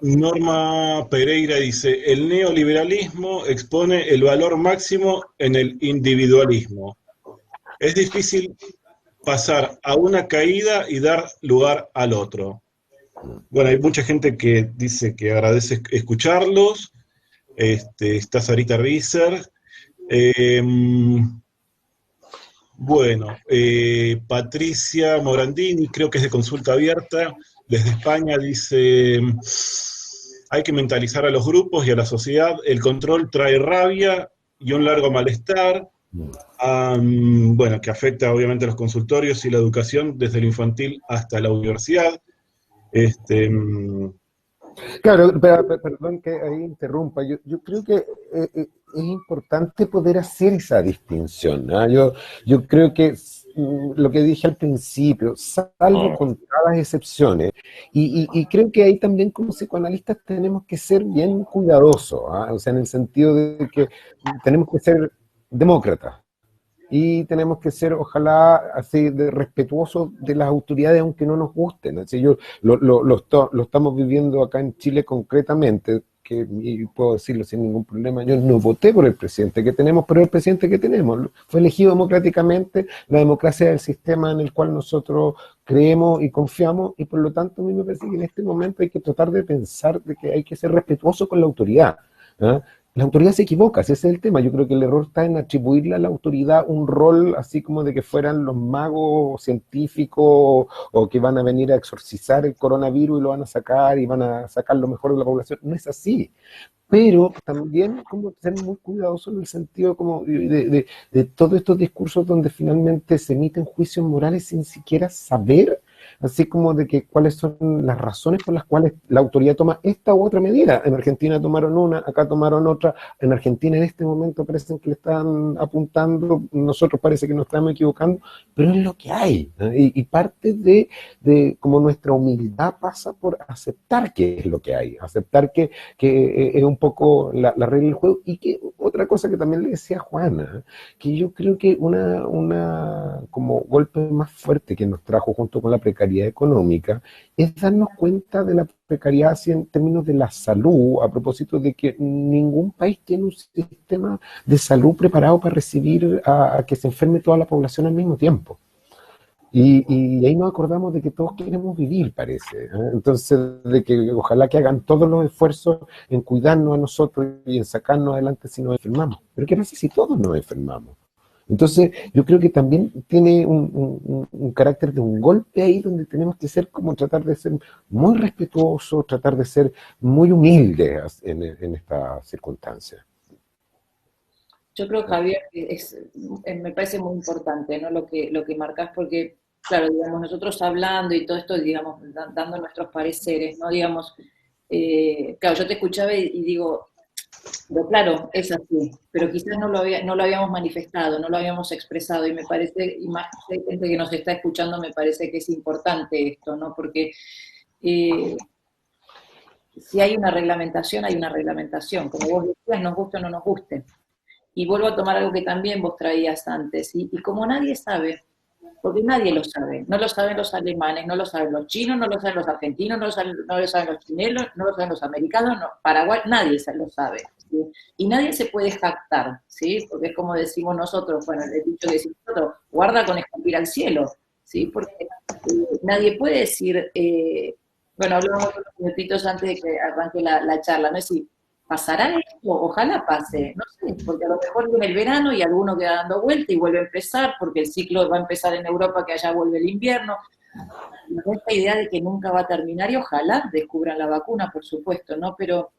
Norma Pereira dice: el neoliberalismo expone el valor máximo en el individualismo. Es difícil pasar a una caída y dar lugar al otro. Bueno, hay mucha gente que dice que agradece escucharlos. Está Sarita Risser. Bueno, Patricia Morandini, creo que es de Consulta Abierta, desde España, dice: hay que mentalizar a los grupos y a la sociedad, el control trae rabia y un largo malestar, bueno, que afecta obviamente a los consultorios y la educación desde lo infantil hasta la universidad. Claro, perdón que ahí interrumpa. Yo creo que es importante poder hacer esa distinción, ¿no? Yo creo que lo que dije al principio, salvo contadas excepciones, y creo que ahí también como psicoanalistas tenemos que ser bien cuidadosos, ¿ah? O sea, en el sentido de que tenemos que ser demócratas. Y tenemos que ser, ojalá, así de respetuosos de las autoridades, aunque no nos gusten. Así lo estamos viviendo acá en Chile concretamente, y puedo decirlo sin ningún problema. Yo no voté por el presidente que tenemos, pero el presidente que tenemos fue elegido democráticamente. La democracia es el sistema en el cual nosotros creemos y confiamos, y por lo tanto a mí me parece que en este momento hay que tratar de pensar de que hay que ser respetuoso con la autoridad, ¿eh? La autoridad se equivoca, ese es el tema. Yo creo que el error está en atribuirle a la autoridad un rol así como de que fueran los magos científicos o que van a venir a exorcizar el coronavirus y lo van a sacar y van a sacar lo mejor de la población. No es así. Pero también como ser muy cuidadoso en el sentido como de todos estos discursos donde finalmente se emiten juicios morales sin siquiera saber, así como de que cuáles son las razones por las cuales la autoridad toma esta u otra medida. En Argentina tomaron una, acá tomaron otra. En Argentina en este momento parecen que le están apuntando, nosotros parece que nos estamos equivocando, pero es lo que hay, ¿no? Y parte de como nuestra humildad pasa por aceptar que es lo que hay, aceptar que es un poco la regla del juego. Y que otra cosa que también le decía a Juana, que yo creo que una como golpe más fuerte que nos trajo junto con la precariedad económica es darnos cuenta de la precariedad así en términos de la salud, a propósito de que ningún país tiene un sistema de salud preparado para recibir a que se enferme toda la población al mismo tiempo. Y ahí nos acordamos de que todos queremos vivir, parece, ¿eh? Entonces, de que ojalá que hagan todos los esfuerzos en cuidarnos a nosotros y en sacarnos adelante si nos enfermamos. Pero ¿qué pasa si todos nos enfermamos? Entonces, yo creo que también tiene un carácter de un golpe ahí donde tenemos que ser como tratar de ser muy respetuosos, tratar de ser muy humildes en esta circunstancia. Yo creo, Javier, que me parece muy importante, ¿no? Lo que marcás, porque, claro, digamos, nosotros hablando y todo esto, digamos, dando nuestros pareceres, ¿no? Digamos, claro, yo te escuchaba y digo, pero claro, es así, pero quizás no lo habíamos manifestado, no lo habíamos expresado, y me parece, y más gente que nos está escuchando, me parece que es importante esto, ¿no? Porque si hay una reglamentación, hay una reglamentación, como vos decías, nos guste o no nos guste. Y vuelvo a tomar algo que también vos traías antes, y como nadie sabe, porque nadie lo sabe, no lo saben los alemanes, no lo saben los chinos, no lo saben los argentinos, no lo saben los chilenos, no lo saben los americanos, no, Paraguay, nadie lo sabe, ¿sí? Y nadie se puede jactar, ¿sí? Porque es como decimos nosotros, bueno, el dicho que decimos nosotros, guarda con escupir al cielo, ¿sí? Porque nadie puede decir, bueno, hablamos unos minutitos antes de que arranque la charla, ¿no? Es decir, ¿Pasará esto? Ojalá pase, no sé, porque a lo mejor viene el verano y alguno queda dando vuelta y vuelve a empezar, porque el ciclo va a empezar en Europa, que allá vuelve el invierno. Esta idea de que nunca va a terminar y ojalá descubran la vacuna, por supuesto, ¿no? Pero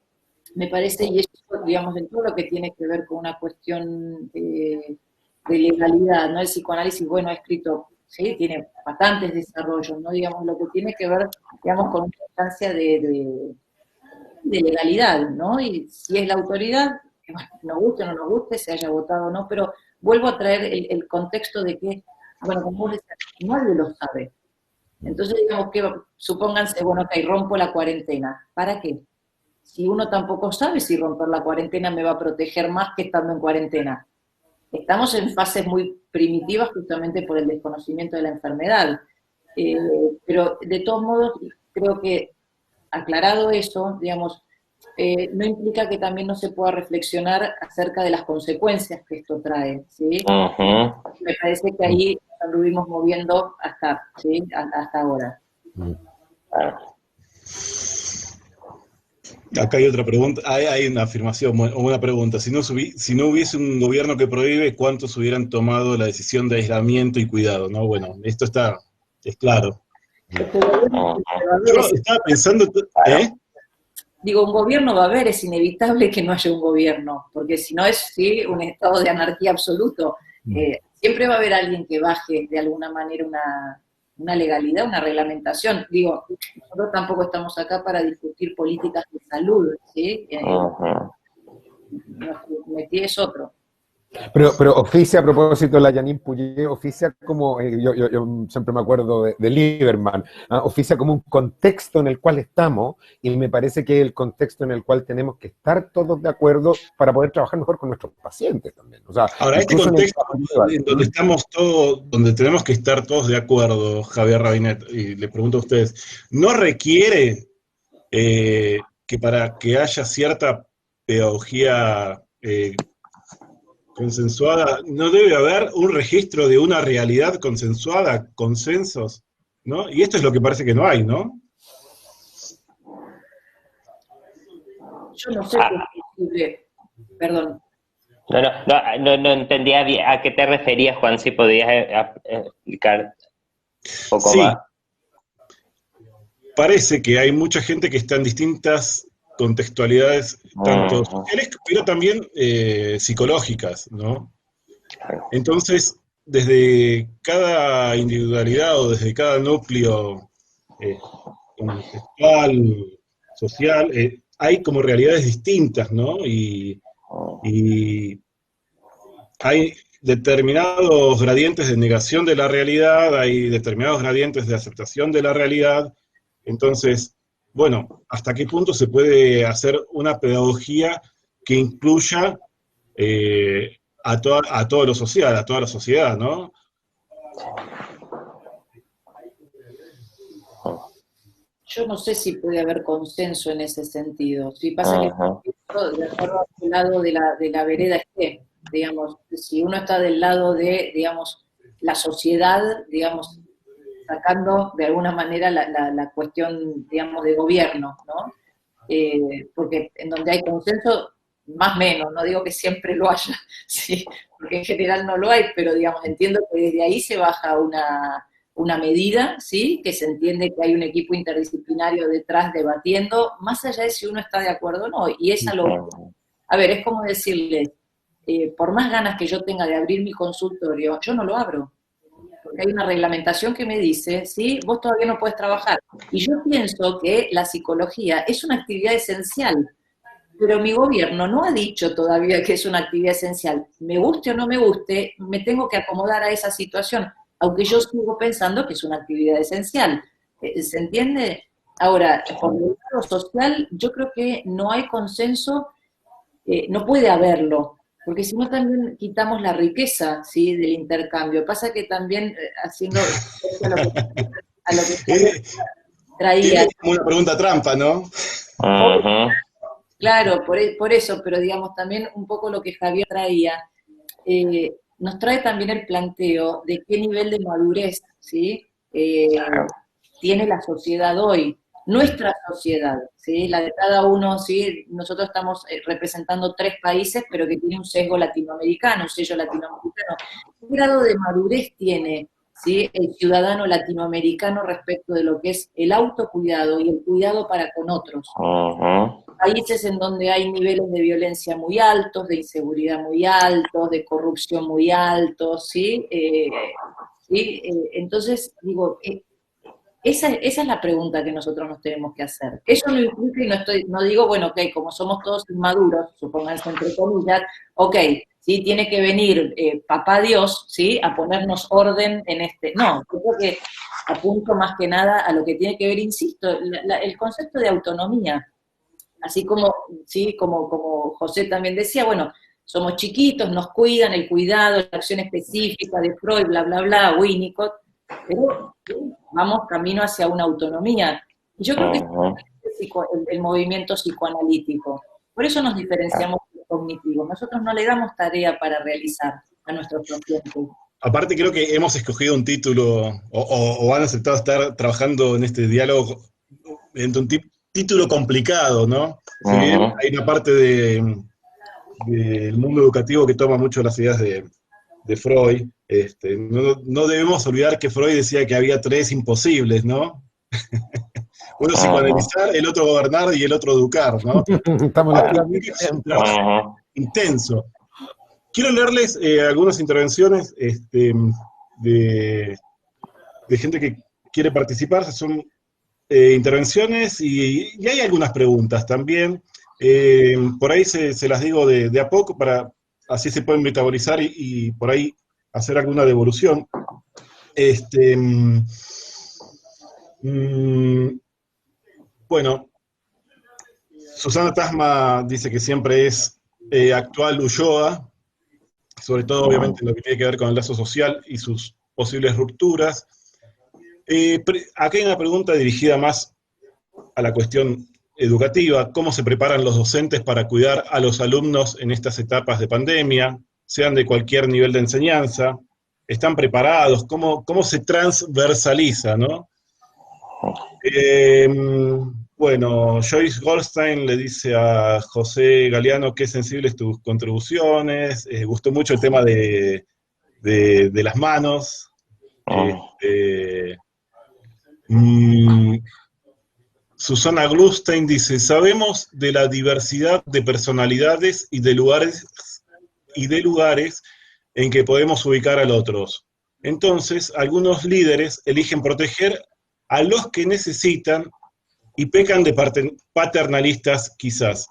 me parece, y eso, digamos, en todo lo que tiene que ver con una cuestión de legalidad, ¿no? El psicoanálisis, bueno, ha escrito, ¿sí? Tiene bastantes desarrollos, ¿no? Digamos, lo que tiene que ver, digamos, con una instancia de legalidad, ¿no? Y si es la autoridad, que, bueno, nos guste o no nos guste, se haya votado o no, pero vuelvo a traer el contexto de que, bueno, como vos decías, nadie lo sabe. Entonces, digamos que, supónganse, bueno, ok, rompo la cuarentena. ¿Para qué? Si uno tampoco sabe si romper la cuarentena me va a proteger más que estando en cuarentena. Estamos en fases muy primitivas justamente por el desconocimiento de la enfermedad. Pero de todos modos, creo que aclarado eso, digamos, no implica que también no se pueda reflexionar acerca de las consecuencias que esto trae, ¿sí? Me parece que ahí nos anduvimos moviendo ¿sí? Hasta ahora. Acá hay otra pregunta, hay una afirmación o una pregunta. Si no hubiese un gobierno que prohíbe, ¿cuántos hubieran tomado la decisión de aislamiento y cuidado? ¿No? Bueno, esto es claro. Yo estaba pensando, Digo, un gobierno va a haber, es inevitable que no haya un gobierno, porque si no es ¿sí? un estado de anarquía absoluto. Siempre va a haber alguien que baje de alguna manera una legalidad, una reglamentación. Digo, nosotros tampoco estamos acá para discutir políticas de salud, ¿sí? Nuestro métier es otro. Pero oficia, a propósito de la Janine Puyé, oficia como, yo siempre me acuerdo de Lieberman, oficia como un contexto en el cual estamos, y me parece que es el contexto en el cual tenemos que estar todos de acuerdo para poder trabajar mejor con nuestros pacientes también. O sea, ahora, este contexto en donde estamos todos, donde tenemos que estar todos de acuerdo, Javier Rabinet, y le pregunto a ustedes, ¿no requiere que para que haya cierta pedagogía consensuada, no debe haber un registro de una realidad consensuada, consensos, ¿no? Y esto es lo que parece que no hay, ¿no? Yo no sé si es posible, perdón. No entendía bien a qué te referías, Juan, si podías explicar un poco más. Parece que hay mucha gente que está en distintas contextualidades, tanto sociales, pero también psicológicas, ¿no? Entonces, desde cada individualidad o desde cada núcleo contextual, social, hay como realidades distintas, ¿no? Y hay determinados gradientes de negación de la realidad, hay determinados gradientes de aceptación de la realidad. Entonces, bueno, ¿hasta qué punto se puede hacer una pedagogía que incluya a todo lo social, a toda la sociedad, ¿no? Yo no sé si puede haber consenso en ese sentido. Si pasa que de acuerdo al lado de la vereda esté, digamos, si uno está del lado de, digamos, la sociedad, digamos, sacando de alguna manera la cuestión, digamos, de gobierno, ¿no? Porque en donde hay consenso, más o menos, no digo que siempre lo haya, ¿sí? Porque en general no lo hay, pero digamos, entiendo que desde ahí se baja una medida, ¿sí? Que se entiende que hay un equipo interdisciplinario detrás debatiendo, más allá de si uno está de acuerdo o no, y esa lo... A ver, es como decirle, por más ganas que yo tenga de abrir mi consultorio, yo no lo abro, porque hay una reglamentación que me dice, ¿sí? Vos todavía no puedes trabajar. Y yo pienso que la psicología es una actividad esencial, pero mi gobierno no ha dicho todavía que es una actividad esencial. Me guste o no me guste, me tengo que acomodar a esa situación, aunque yo sigo pensando que es una actividad esencial. ¿Se entiende? Ahora, por el lado social, yo creo que no hay consenso, no puede haberlo, porque si no también quitamos la riqueza, ¿sí? Del intercambio. Pasa que también, haciendo a lo que traía... Es como una pregunta trampa, ¿no? Claro, por eso, pero digamos también un poco lo que Javier traía, nos trae también el planteo de qué nivel de madurez, ¿sí? Tiene la sociedad hoy. nuestra sociedad, ¿sí? La de cada uno, ¿sí? Nosotros estamos representando 3 países, pero que tiene un sesgo latinoamericano, un sello latinoamericano. ¿Qué grado de madurez tiene, ¿sí?, el ciudadano latinoamericano respecto de lo que es el autocuidado y el cuidado para con otros? Países en donde hay niveles de violencia muy altos, de inseguridad muy altos, de corrupción muy altos, ¿sí? ¿Sí? Entonces, digo, esa es la pregunta que nosotros nos tenemos que hacer. Eso no implica, y no digo, bueno, ok, como somos todos inmaduros, supónganse entre comillas, ok, ¿sí? Tiene que venir papá Dios, ¿sí?, a ponernos orden en este. No, yo creo que apunto más que nada a lo que tiene que ver, insisto, el concepto de autonomía. Así como, ¿sí?, como José también decía, bueno, somos chiquitos, nos cuidan, el cuidado, la acción específica de Freud, bla, bla, bla, Winnicott, pero vamos camino hacia una autonomía. Y yo creo que es el movimiento psicoanalítico. Por eso nos diferenciamos de los cognitivos. Nosotros no le damos tarea para realizar a nuestros pacientes. Aparte creo que hemos escogido un título, o han aceptado estar trabajando en este diálogo entre un título complicado, ¿no? Si bien hay una parte del mundo educativo que toma mucho las ideas de Freud, no debemos olvidar que Freud decía que había 3 imposibles, ¿no? Uno psicoanalizar, el otro gobernar y el otro educar, ¿no? Estamos en la clase Es un trabajo intenso. Quiero leerles algunas intervenciones de gente que quiere participar. Son intervenciones y hay algunas preguntas también. Por ahí se las digo de a poco, para así se pueden metabolizar y por ahí hacer alguna devolución. Bueno, Susana Tasma dice que siempre es actual Ulloa, sobre todo obviamente en lo que tiene que ver con el lazo social y sus posibles rupturas. Acá hay una pregunta dirigida más a la cuestión educativa: ¿cómo se preparan los docentes para cuidar a los alumnos en estas etapas de pandemia, sean de cualquier nivel de enseñanza? ¿Están preparados? ¿Cómo se transversaliza, no? Bueno, Joyce Goldstein le dice a José Galeano: qué sensibles tus contribuciones. Gustó mucho el tema de las manos. Susana Glustein dice: sabemos de la diversidad de personalidades y de lugares en que podemos ubicar al otro. Entonces, algunos líderes eligen proteger a los que necesitan y pecan de paternalistas, quizás.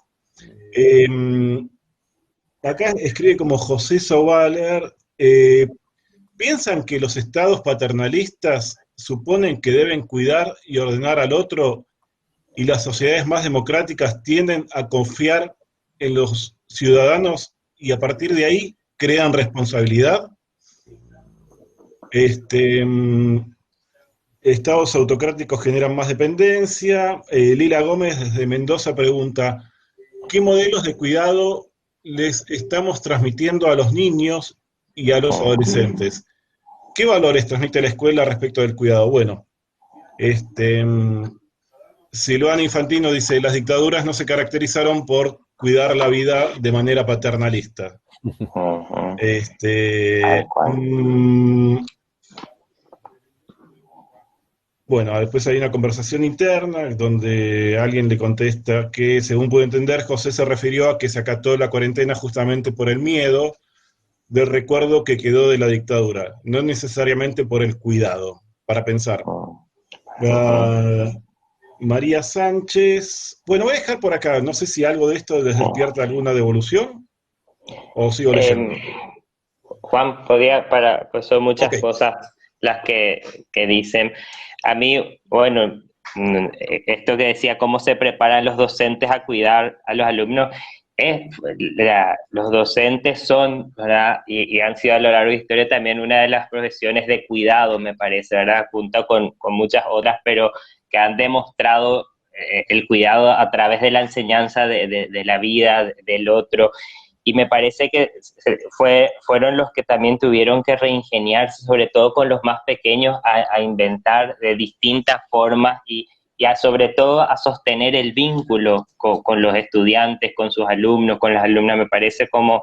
Acá escribe como José Sobaler: ¿piensan que los estados paternalistas suponen que deben cuidar y ordenar al otro, y las sociedades más democráticas tienden a confiar en los ciudadanos y a partir de ahí crean responsabilidad? Estados autocráticos generan más dependencia. Lila Gómez desde Mendoza pregunta: ¿qué modelos de cuidado les estamos transmitiendo a los niños y a los adolescentes? ¿Qué valores transmite la escuela respecto del cuidado? Bueno, Silvana Infantino dice: las dictaduras no se caracterizaron por cuidar la vida de manera paternalista. Bueno, después hay una conversación interna donde alguien le contesta que, según pude entender, José se refirió a que se acató la cuarentena justamente por el miedo del recuerdo que quedó de la dictadura, no necesariamente por el cuidado, para pensar. María Sánchez, bueno, voy a dejar por acá, no sé si algo de esto les despierta alguna devolución, o sigo leyendo. Juan, pues son muchas cosas las que dicen. A mí, bueno, esto que decía, cómo se preparan los docentes a cuidar a los alumnos, los docentes son, ¿verdad? Y han sido a lo largo de la historia también una de las profesiones de cuidado, me parece, ¿verdad? Junto con muchas otras, pero que han demostrado el cuidado a través de la enseñanza de la vida del otro. Y me parece que fueron los que también tuvieron que reingeniarse, sobre todo con los más pequeños, a inventar de distintas formas y sobre todo a sostener el vínculo con los estudiantes, con sus alumnos, con las alumnas, me parece como,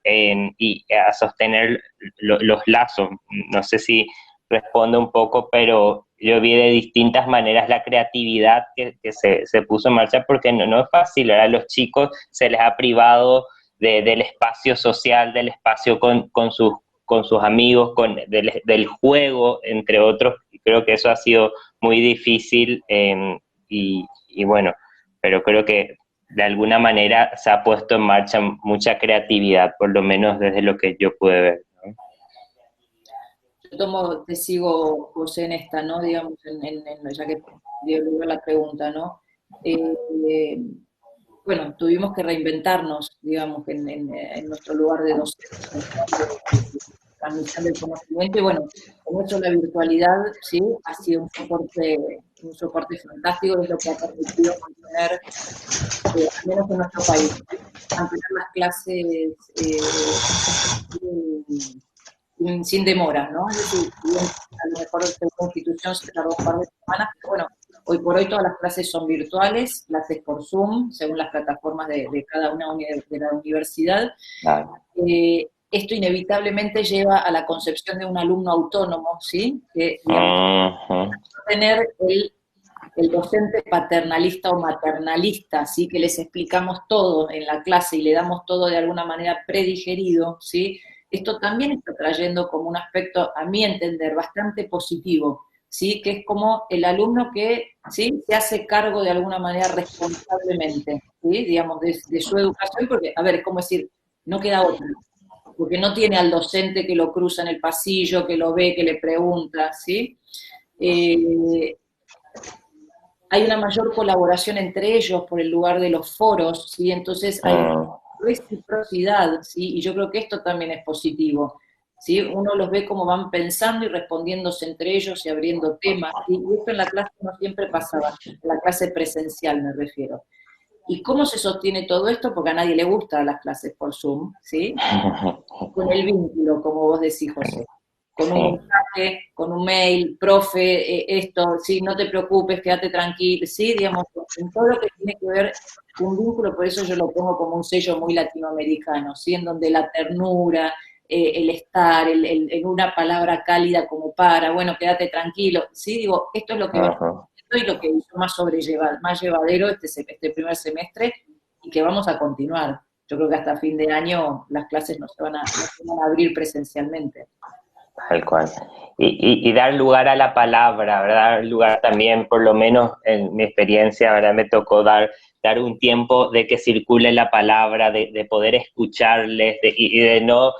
y a sostener los lazos. No sé si responde un poco, pero yo vi de distintas maneras la creatividad que se puso en marcha, porque no es fácil, ¿verdad? A los chicos se les ha privado del espacio social, del espacio con sus amigos, del juego, entre otros, y creo que eso ha sido muy difícil, y bueno, pero creo que de alguna manera se ha puesto en marcha mucha creatividad, por lo menos desde lo que yo pude ver, ¿no? Te sigo, José, en esta, ¿no? Digamos, ya que dio lugar la pregunta, ¿no? Eh, bueno, tuvimos que reinventarnos, digamos, en nuestro lugar de docencia, de transmisión del conocimiento, y bueno, con eso la virtualidad, sí, ha sido un soporte fantástico, es lo que ha permitido mantener, al menos en nuestro país, mantener las clases sin demora, ¿no? Es decir, a lo mejor una institución se tardó un par de semanas, pero bueno, hoy por hoy todas las clases son virtuales, clases por Zoom, según las plataformas de cada una de la universidad. Claro. Esto inevitablemente lleva a la concepción de un alumno autónomo, ¿sí? Que, digamos, tener el docente paternalista o maternalista, ¿sí? Que les explicamos todo en la clase y le damos todo de alguna manera predigerido, ¿sí? Esto también está trayendo como un aspecto, a mi entender, bastante positivo, ¿sí? Que es como el alumno que, ¿sí? Se hace cargo de alguna manera responsablemente, ¿sí? Digamos, de su educación, porque, a ver, es como decir, no queda otra, porque no tiene al docente que lo cruza en el pasillo, que lo ve, que le pregunta, ¿sí? Hay una mayor colaboración entre ellos por el lugar de los foros, ¿sí? Entonces hay reciprocidad, ¿sí? Y yo creo que esto también es positivo, ¿sí? Uno los ve como van pensando y respondiéndose entre ellos y abriendo temas, ¿sí? Y esto en la clase no siempre pasaba, en la clase presencial me refiero. ¿Y cómo se sostiene todo esto? Porque a nadie le gustan las clases por Zoom, ¿sí? Con el vínculo, como vos decís, José. Con un mensaje, con un mail, profe, esto, sí, no te preocupes, quédate tranquilo, sí, digamos, en todo lo que tiene que ver un vínculo, por eso yo lo pongo como un sello muy latinoamericano, ¿sí? En donde la ternura, el estar, en una palabra cálida como bueno, quédate tranquilo, sí, digo, esto es lo que y lo que hizo más llevadero este primer semestre, y que vamos a continuar. Yo creo que hasta fin de año las clases no se van a abrir presencialmente. Tal cual. Y dar lugar a la palabra, ¿verdad? Dar lugar también, por lo menos en mi experiencia, ¿verdad? Me tocó dar un tiempo de que circule la palabra, de poder escucharles, y de no,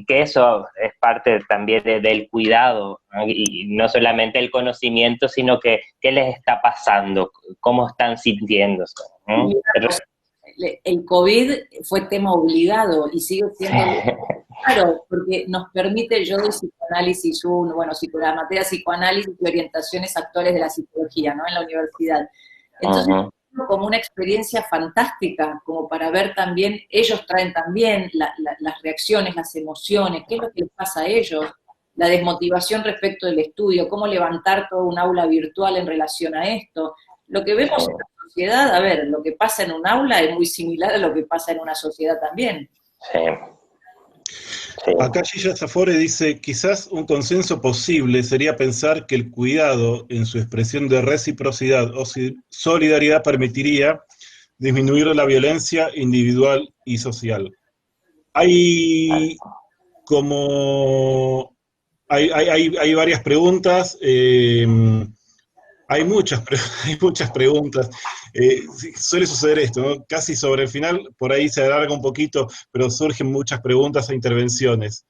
que eso es parte también del cuidado, ¿no? Y no solamente el conocimiento, sino que qué les está pasando, cómo están sintiéndose, ¿no? El COVID fue tema obligado y sigue siendo claro, porque nos permite, yo doy psicoanálisis, la materia psicoanálisis y orientaciones actuales de la psicología, ¿no? En la universidad. Entonces, como una experiencia fantástica, como para ver también, ellos traen también las reacciones, las emociones, qué es lo que les pasa a ellos, la desmotivación respecto del estudio, cómo levantar todo un aula virtual en relación a esto. Lo que vemos en la sociedad, a ver, lo que pasa en un aula es muy similar a lo que pasa en una sociedad también. Sí. Sí. Acá Gilla Zafore dice, quizás un consenso posible sería pensar que el cuidado en su expresión de reciprocidad o solidaridad permitiría disminuir la violencia individual y social. Hay como... Hay varias preguntas, hay muchas preguntas. Suele suceder esto, ¿no? Casi sobre el final, por ahí se alarga un poquito, pero surgen muchas preguntas e intervenciones.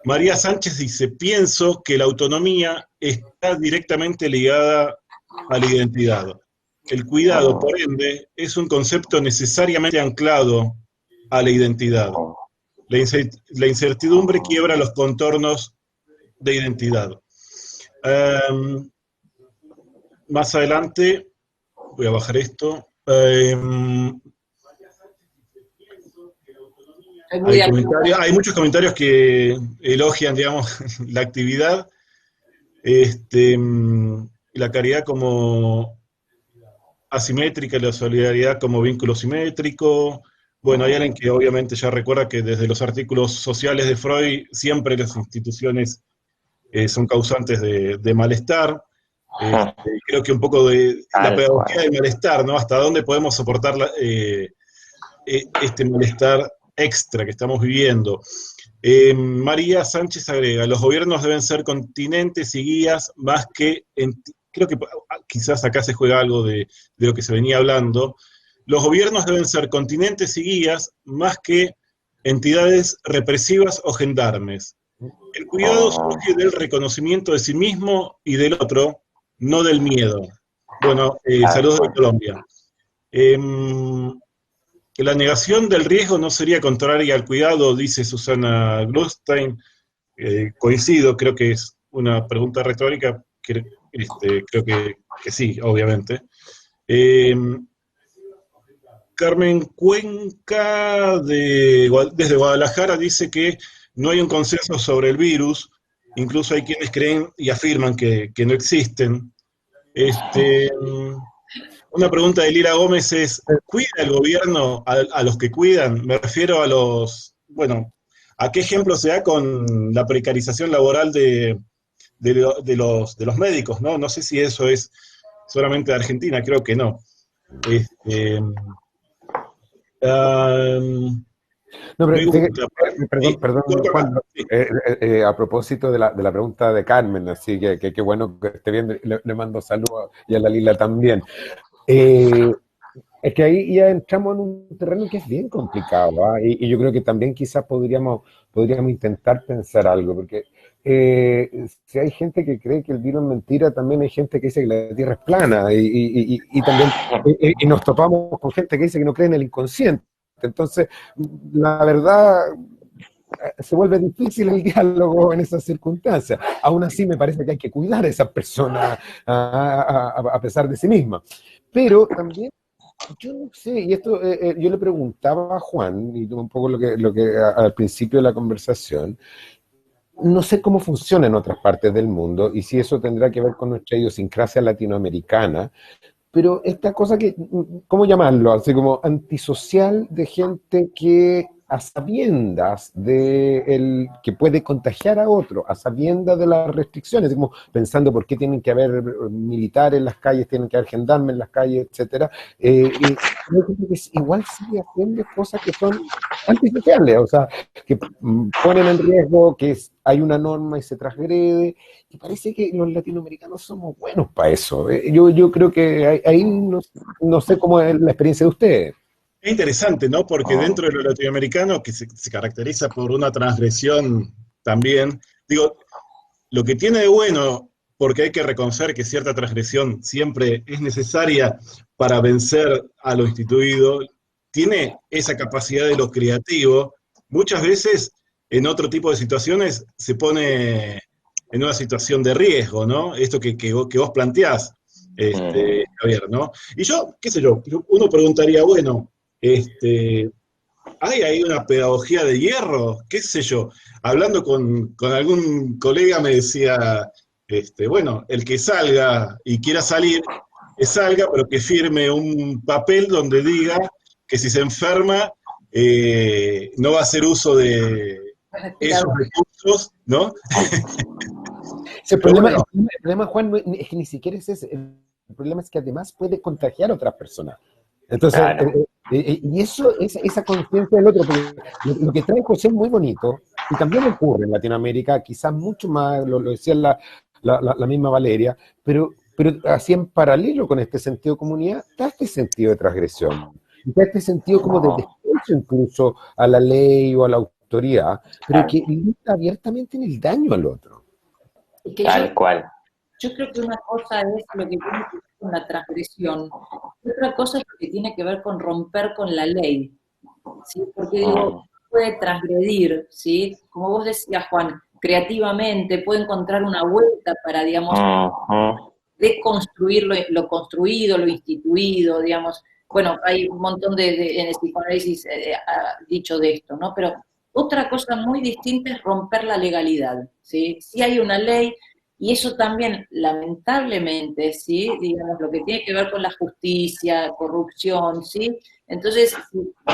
María Sánchez dice, pienso que la autonomía está directamente ligada a la identidad. El cuidado, por ende, es un concepto necesariamente anclado a la identidad. La incertidumbre quiebra los contornos de identidad. Más adelante, voy a bajar esto. Hay muchos comentarios que elogian, digamos, la actividad. la caridad como asimétrica y la solidaridad como vínculo simétrico. Bueno, hay alguien que obviamente ya recuerda que desde los artículos sociales de Freud siempre las instituciones son causantes de malestar. Creo que un poco de la pedagogía del malestar, ¿no? Hasta dónde podemos soportar este malestar extra que estamos viviendo. María Sánchez agrega, los gobiernos deben ser continentes y guías más que, creo que quizás acá se juega algo de lo que se venía hablando, los gobiernos deben ser continentes y guías más que entidades represivas o gendarmes. El cuidado surge del reconocimiento de sí mismo y del otro, no del miedo. Bueno, saludos de Colombia. Que la negación del riesgo no sería contraria al cuidado, dice Susana Glustein. Coincido, creo que es una pregunta retórica, creo que sí, obviamente. Carmen Cuenca, desde Guadalajara, dice que no hay un consenso sobre el virus, incluso hay quienes creen y afirman que no existen. Una pregunta de Lira Gómez es, ¿cuida el gobierno a los que cuidan? Me refiero a ¿a qué ejemplo se da con la precarización laboral de los médicos, ¿no? No sé si eso es solamente de Argentina, creo que no. No, perdón, Juan, a propósito de la pregunta de Carmen, así que qué bueno que esté bien, le mando saludos y a la Lila también. Es que ahí ya entramos en un terreno que es bien complicado, ¿eh? Y yo creo que también quizás podríamos intentar pensar algo, porque si hay gente que cree que el virus es mentira, también hay gente que dice que la Tierra es plana, y también y nos topamos con gente que dice que no cree en el inconsciente. Entonces, la verdad, se vuelve difícil el diálogo en esas circunstancias. Aún así, me parece que hay que cuidar a esas personas a pesar de sí mismas. Pero también, yo no sé, y esto yo le preguntaba a Juan, y un poco lo que al principio de la conversación, no sé cómo funciona en otras partes del mundo, y si eso tendrá que ver con nuestra idiosincrasia latinoamericana, pero esta cosa que, ¿cómo llamarlo? Así como antisocial de gente que a sabiendas que puede contagiar a otro, a sabiendas de las restricciones, como pensando por qué tienen que haber militares en las calles, tienen que haber gendarmes en las calles, etcétera, y creo que igual sigue haciendo cosas que son antisociales, o sea, que ponen en riesgo que hay una norma y se transgrede, y parece que los latinoamericanos somos buenos para eso. Yo creo que ahí no sé cómo es la experiencia de ustedes. Es interesante, ¿no? Porque dentro de lo latinoamericano, que se caracteriza por una transgresión también, digo, lo que tiene de bueno, porque hay que reconocer que cierta transgresión siempre es necesaria para vencer a lo instituido, tiene esa capacidad de lo creativo. Muchas veces, en otro tipo de situaciones, se pone en una situación de riesgo, ¿no? Esto que vos planteás, Javier, ¿no? Y yo, qué sé yo, uno preguntaría, bueno, ¿hay ahí una pedagogía de hierro? ¿Qué sé yo? Hablando con algún colega me decía, bueno, el que salga y quiera salir, que salga, pero que firme un papel donde diga que si se enferma no va a hacer uso de esos recursos, ¿no? El problema, Juan, es que ni siquiera es ese. El problema es que además puede contagiar a otras personas. Entonces, claro. Y eso, esa conciencia del otro, porque lo que trae José es muy bonito, y también ocurre en Latinoamérica, quizás mucho más, lo decía la misma Valeria, pero así en paralelo con este sentido de comunidad, está este sentido de transgresión, está este sentido como de desprecio incluso a la ley o a la autoridad, pero que limita abiertamente en el daño al otro. Tal cual. Yo creo que una cosa es lo que tiene que ver con la transgresión, y otra cosa es lo que tiene que ver con romper con la ley, ¿sí? Porque digo, puede transgredir, ¿sí? Como vos decías, Juan, creativamente puede encontrar una vuelta para, digamos, deconstruir lo construido, lo instituido, digamos. Bueno, hay un montón en el psicoanálisis dicho de esto, ¿no? Pero otra cosa muy distinta es romper la legalidad, ¿sí? Si hay una ley, Y eso también, lamentablemente, ¿sí? Digamos, lo que tiene que ver con la justicia, corrupción, ¿sí? Entonces,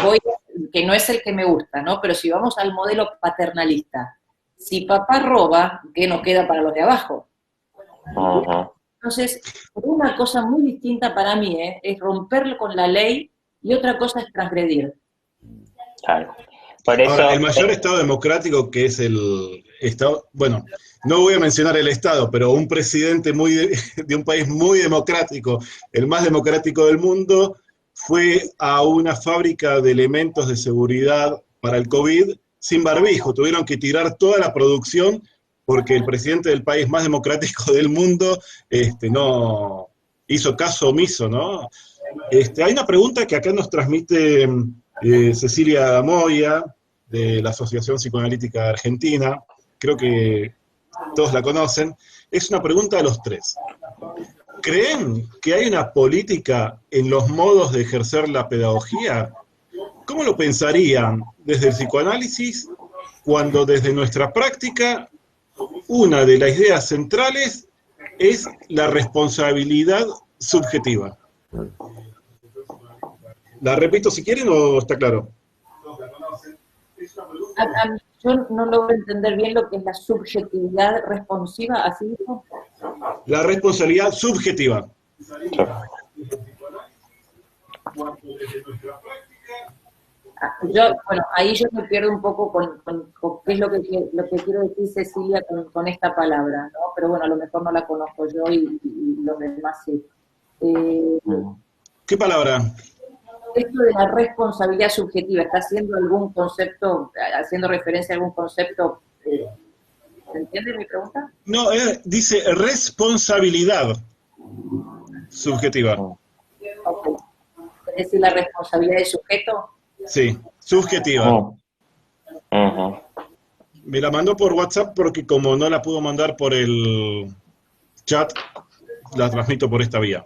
voy, que no es el que me gusta, ¿no? Pero si vamos al modelo paternalista, si papá roba, ¿qué nos queda para los de abajo? Entonces, una cosa muy distinta para mí, es romper con la ley y otra cosa es transgredir. Claro. Por eso, ahora, el mayor Estado democrático que es el Estado, bueno, no voy a mencionar el Estado, pero un presidente de un país muy democrático, el más democrático del mundo, fue a una fábrica de elementos de seguridad para el COVID sin barbijo. Tuvieron que tirar toda la producción porque el presidente del país más democrático del mundo no hizo caso omiso, ¿no? Hay una pregunta que acá nos transmite Cecilia Moya, de la Asociación Psicoanalítica Argentina, creo que todos la conocen, es una pregunta a los tres. ¿Creen que hay una política en los modos de ejercer la pedagogía? ¿Cómo lo pensarían desde el psicoanálisis cuando desde nuestra práctica una de las ideas centrales es la responsabilidad subjetiva? ¿La repito si quieren o está claro? Yo no logro entender bien lo que es la subjetividad responsiva, ¿así dijo? La responsabilidad subjetiva. Bueno, ahí yo me pierdo un poco con qué es lo que quiero decir Cecilia con esta palabra, ¿no? Pero bueno, a lo mejor no la conozco yo y los demás sí. ¿Qué palabra? Esto de la responsabilidad subjetiva, ¿está haciendo algún concepto, haciendo referencia a algún concepto? ¿Se entiende mi pregunta? No, dice responsabilidad subjetiva. Okay. ¿Es decir, la responsabilidad del sujeto? Sí, subjetiva. Me la mandó por WhatsApp porque como no la pudo mandar por el chat, la transmito por esta vía.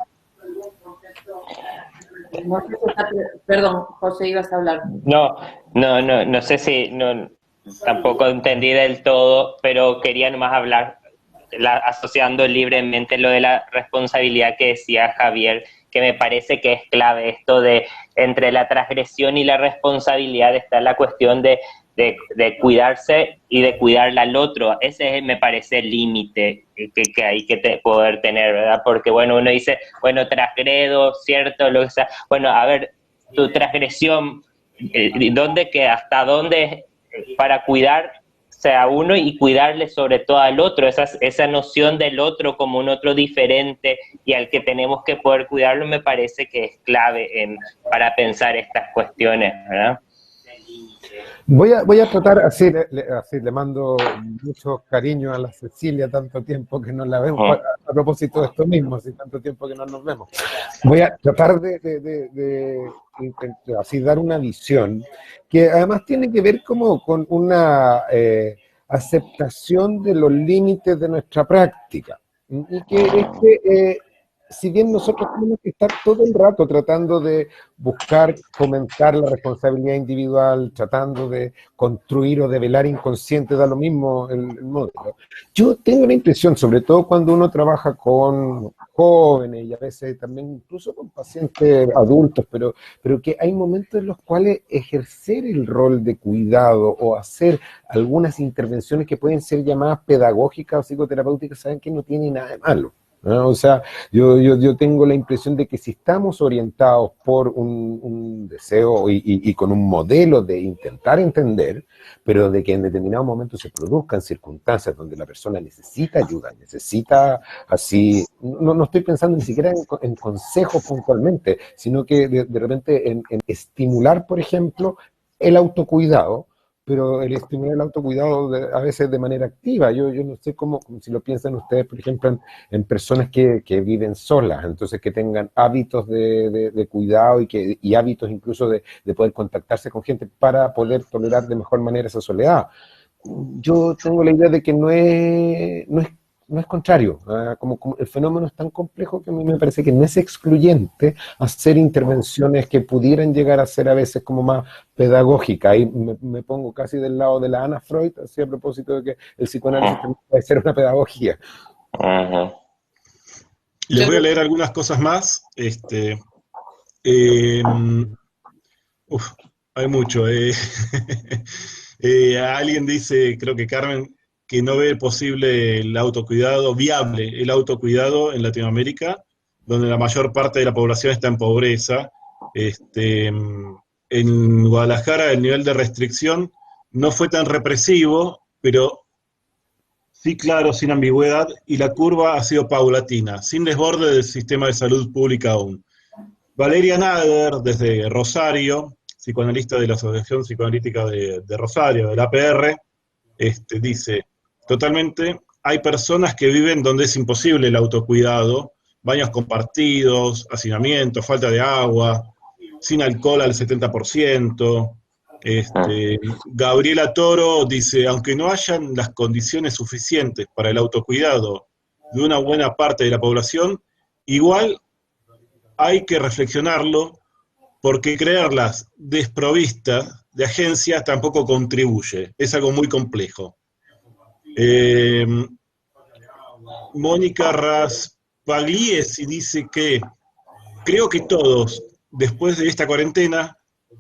No sé si está, perdón, José, ibas a hablar. No sé si, tampoco entendí del todo, pero quería nomás hablar, asociando libremente lo de la responsabilidad que decía Javier, que me parece que es clave esto de entre la transgresión y la responsabilidad está la cuestión de cuidarse y de cuidarle al otro. Ese me parece el límite que hay que poder tener, ¿verdad? Porque, bueno, uno dice, bueno, transgredo, ¿cierto? Lo que sea. Bueno, a ver, tu transgresión, ¿hasta dónde para cuidarse a uno y cuidarle sobre todo al otro? Esa noción del otro como un otro diferente y al que tenemos que poder cuidarlo me parece que es clave para pensar estas cuestiones, ¿verdad? Voy a tratar, así le mando mucho cariño a la Cecilia, tanto tiempo que no la vemos, a propósito de esto mismo, así tanto tiempo que no nos vemos. Voy a tratar de así dar una visión que además tiene que ver como con una aceptación de los límites de nuestra práctica. Y que si bien nosotros tenemos que estar todo el rato tratando de buscar fomentar la responsabilidad individual, tratando de construir o develar inconsciente, da lo mismo el modelo. Yo tengo la impresión, sobre todo cuando uno trabaja con jóvenes y a veces también incluso con pacientes adultos, pero que hay momentos en los cuales ejercer el rol de cuidado o hacer algunas intervenciones que pueden ser llamadas pedagógicas o psicoterapéuticas, saben que no tiene nada de malo. ¿No? O sea, yo tengo la impresión de que si estamos orientados por un deseo y con un modelo de intentar entender, pero de que en determinado momento se produzcan circunstancias donde la persona necesita ayuda, necesita así, no estoy pensando ni siquiera en consejos puntualmente, sino que de repente en estimular, por ejemplo, el autocuidado, pero el estimular el autocuidado a veces de manera activa. Yo no sé cómo si lo piensan ustedes, por ejemplo, en personas que viven solas, entonces que tengan hábitos de cuidado y hábitos incluso de poder contactarse con gente para poder tolerar de mejor manera esa soledad. Yo tengo la idea de que no es contrario, como el fenómeno es tan complejo que a mí me parece que no es excluyente hacer intervenciones que pudieran llegar a ser a veces como más pedagógicas. Ahí me pongo casi del lado de la Ana Freud, así a propósito de que el psicoanálisis también puede ser una pedagogía. Ajá. Les voy a leer algunas cosas más. Eh, hay mucho. Alguien dice, creo que Carmen, que no ve posible el autocuidado, viable el autocuidado en Latinoamérica, donde la mayor parte de la población está en pobreza. En Guadalajara el nivel de restricción no fue tan represivo, pero sí claro, sin ambigüedad, y la curva ha sido paulatina, sin desborde del sistema de salud pública aún. Valeria Nader, desde Rosario, psicoanalista de la Asociación Psicoanalítica de Rosario, del APR, dice, totalmente, hay personas que viven donde es imposible el autocuidado, baños compartidos, hacinamiento, falta de agua, sin alcohol al 70%. Gabriela Toro dice, aunque no hayan las condiciones suficientes para el autocuidado de una buena parte de la población, igual hay que reflexionarlo porque creerlas desprovistas de agencias tampoco contribuye, es algo muy complejo. Mónica Raspagliesi dice que creo que todos, después de esta cuarentena,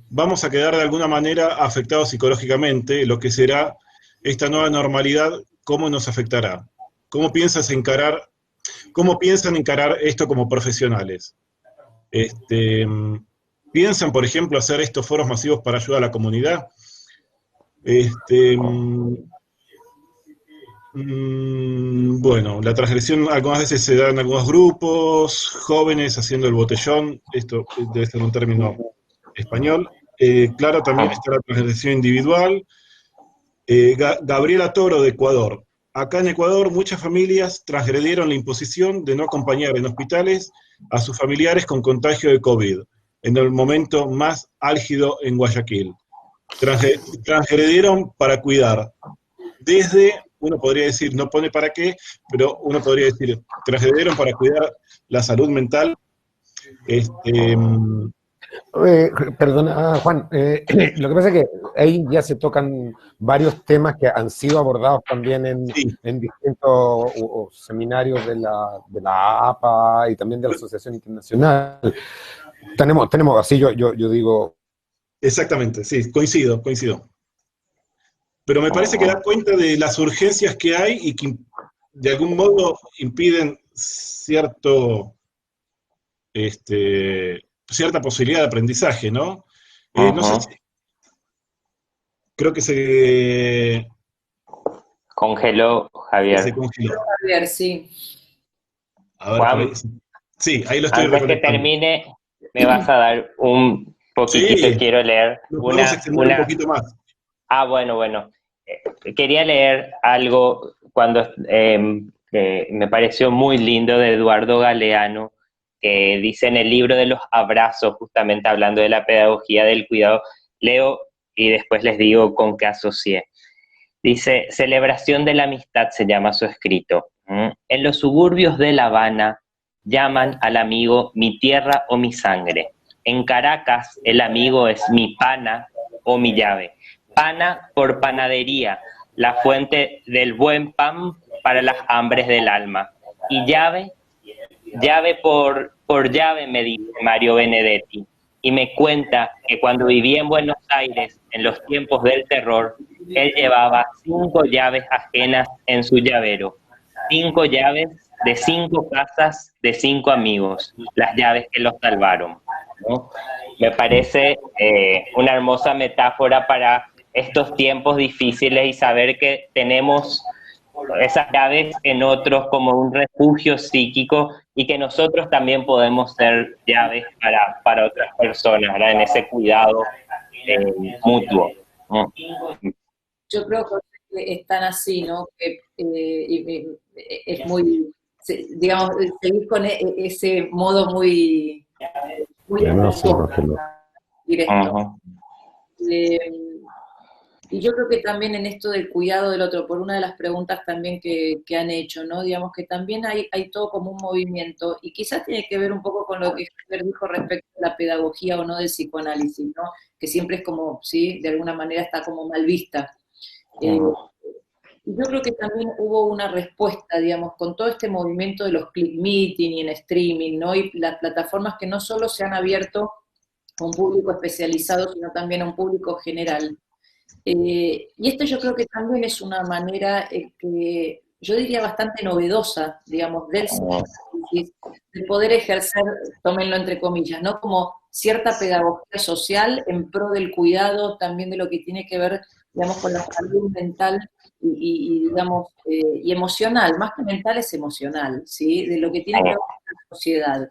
vamos a quedar de alguna manera afectados psicológicamente, lo que será esta nueva normalidad, cómo nos afectará. ¿Cómo piensan encarar esto como profesionales? ¿Piensan, por ejemplo, hacer estos foros masivos para ayudar a la comunidad? Bueno, la transgresión algunas veces se da en algunos grupos, jóvenes haciendo el botellón, esto debe ser un término español. Claro, también está la transgresión individual. Gabriela Toro, de Ecuador. Acá en Ecuador muchas familias transgredieron la imposición de no acompañar en hospitales a sus familiares con contagio de COVID, en el momento más álgido en Guayaquil. Transgredieron para cuidar. Desde, uno podría decir, no pone para qué, pero uno podría decir, transgredieron para cuidar la salud mental. Perdona, Juan, lo que pasa es que ahí ya se tocan varios temas que han sido abordados también en distintos seminarios de la APA y también de la Asociación Internacional. Tenemos así yo digo... Exactamente, sí, coincido. Pero me parece que da cuenta de las urgencias que hay y que de algún modo impiden cierta posibilidad de aprendizaje, ¿no? No sé si... Creo que se... Congeló Javier. Se congeló. Javier, sí. A ver, Juan, por ahí. Sí, ahí lo estoy antes que reconectando. termine, me vas a dar un poquitito, Sí, quiero leer nos podemos extender un poquito más. Bueno. Quería leer algo que me pareció muy lindo de Eduardo Galeano, que dice en el libro de los abrazos, justamente hablando de la pedagogía del cuidado. Leo y después les digo con qué asocié. Dice, Celebración de la Amistad se llama su escrito. En los suburbios de La Habana llaman al amigo mi tierra o mi sangre. En Caracas el amigo es mi pana o mi llave. Pana por panadería, la fuente del buen pan para las hambres del alma. Y llave por llave, me dice Mario Benedetti. Y me cuenta que cuando vivía en Buenos Aires, en los tiempos del terror, él llevaba 5 llaves ajenas en su llavero. 5 llaves de 5 casas de 5 amigos, las llaves que los salvaron, ¿no? Me parece una hermosa metáfora para estos tiempos difíciles y saber que tenemos esas llaves en otros como un refugio psíquico y que nosotros también podemos ser llaves para otras personas, ¿verdad? En ese cuidado mutuo. Yo creo que es tan así, ¿no? Que es muy, digamos, seguir con ese modo muy directo. Y yo creo que también en esto del cuidado del otro, por una de las preguntas también que han hecho, ¿no? Digamos que también hay todo como un movimiento, y quizás tiene que ver un poco con lo que Javier dijo respecto a la pedagogía o no del psicoanálisis, ¿no? Que siempre es como, ¿sí? De alguna manera está como mal vista. yo creo que también hubo una respuesta, digamos, con todo este movimiento de los click meeting y en streaming, ¿no? Y las plataformas que no solo se han abierto a un público especializado, sino también a un público general. Y esto yo creo que también es una manera que yo diría bastante novedosa, digamos, del psicoanálisis, de poder ejercer, tómenlo entre comillas, ¿no? Como cierta pedagogía social en pro del cuidado, también de lo que tiene que ver, digamos, con la salud mental digamos, y emocional, más que mental es emocional, ¿sí? De lo que tiene que ver con la sociedad.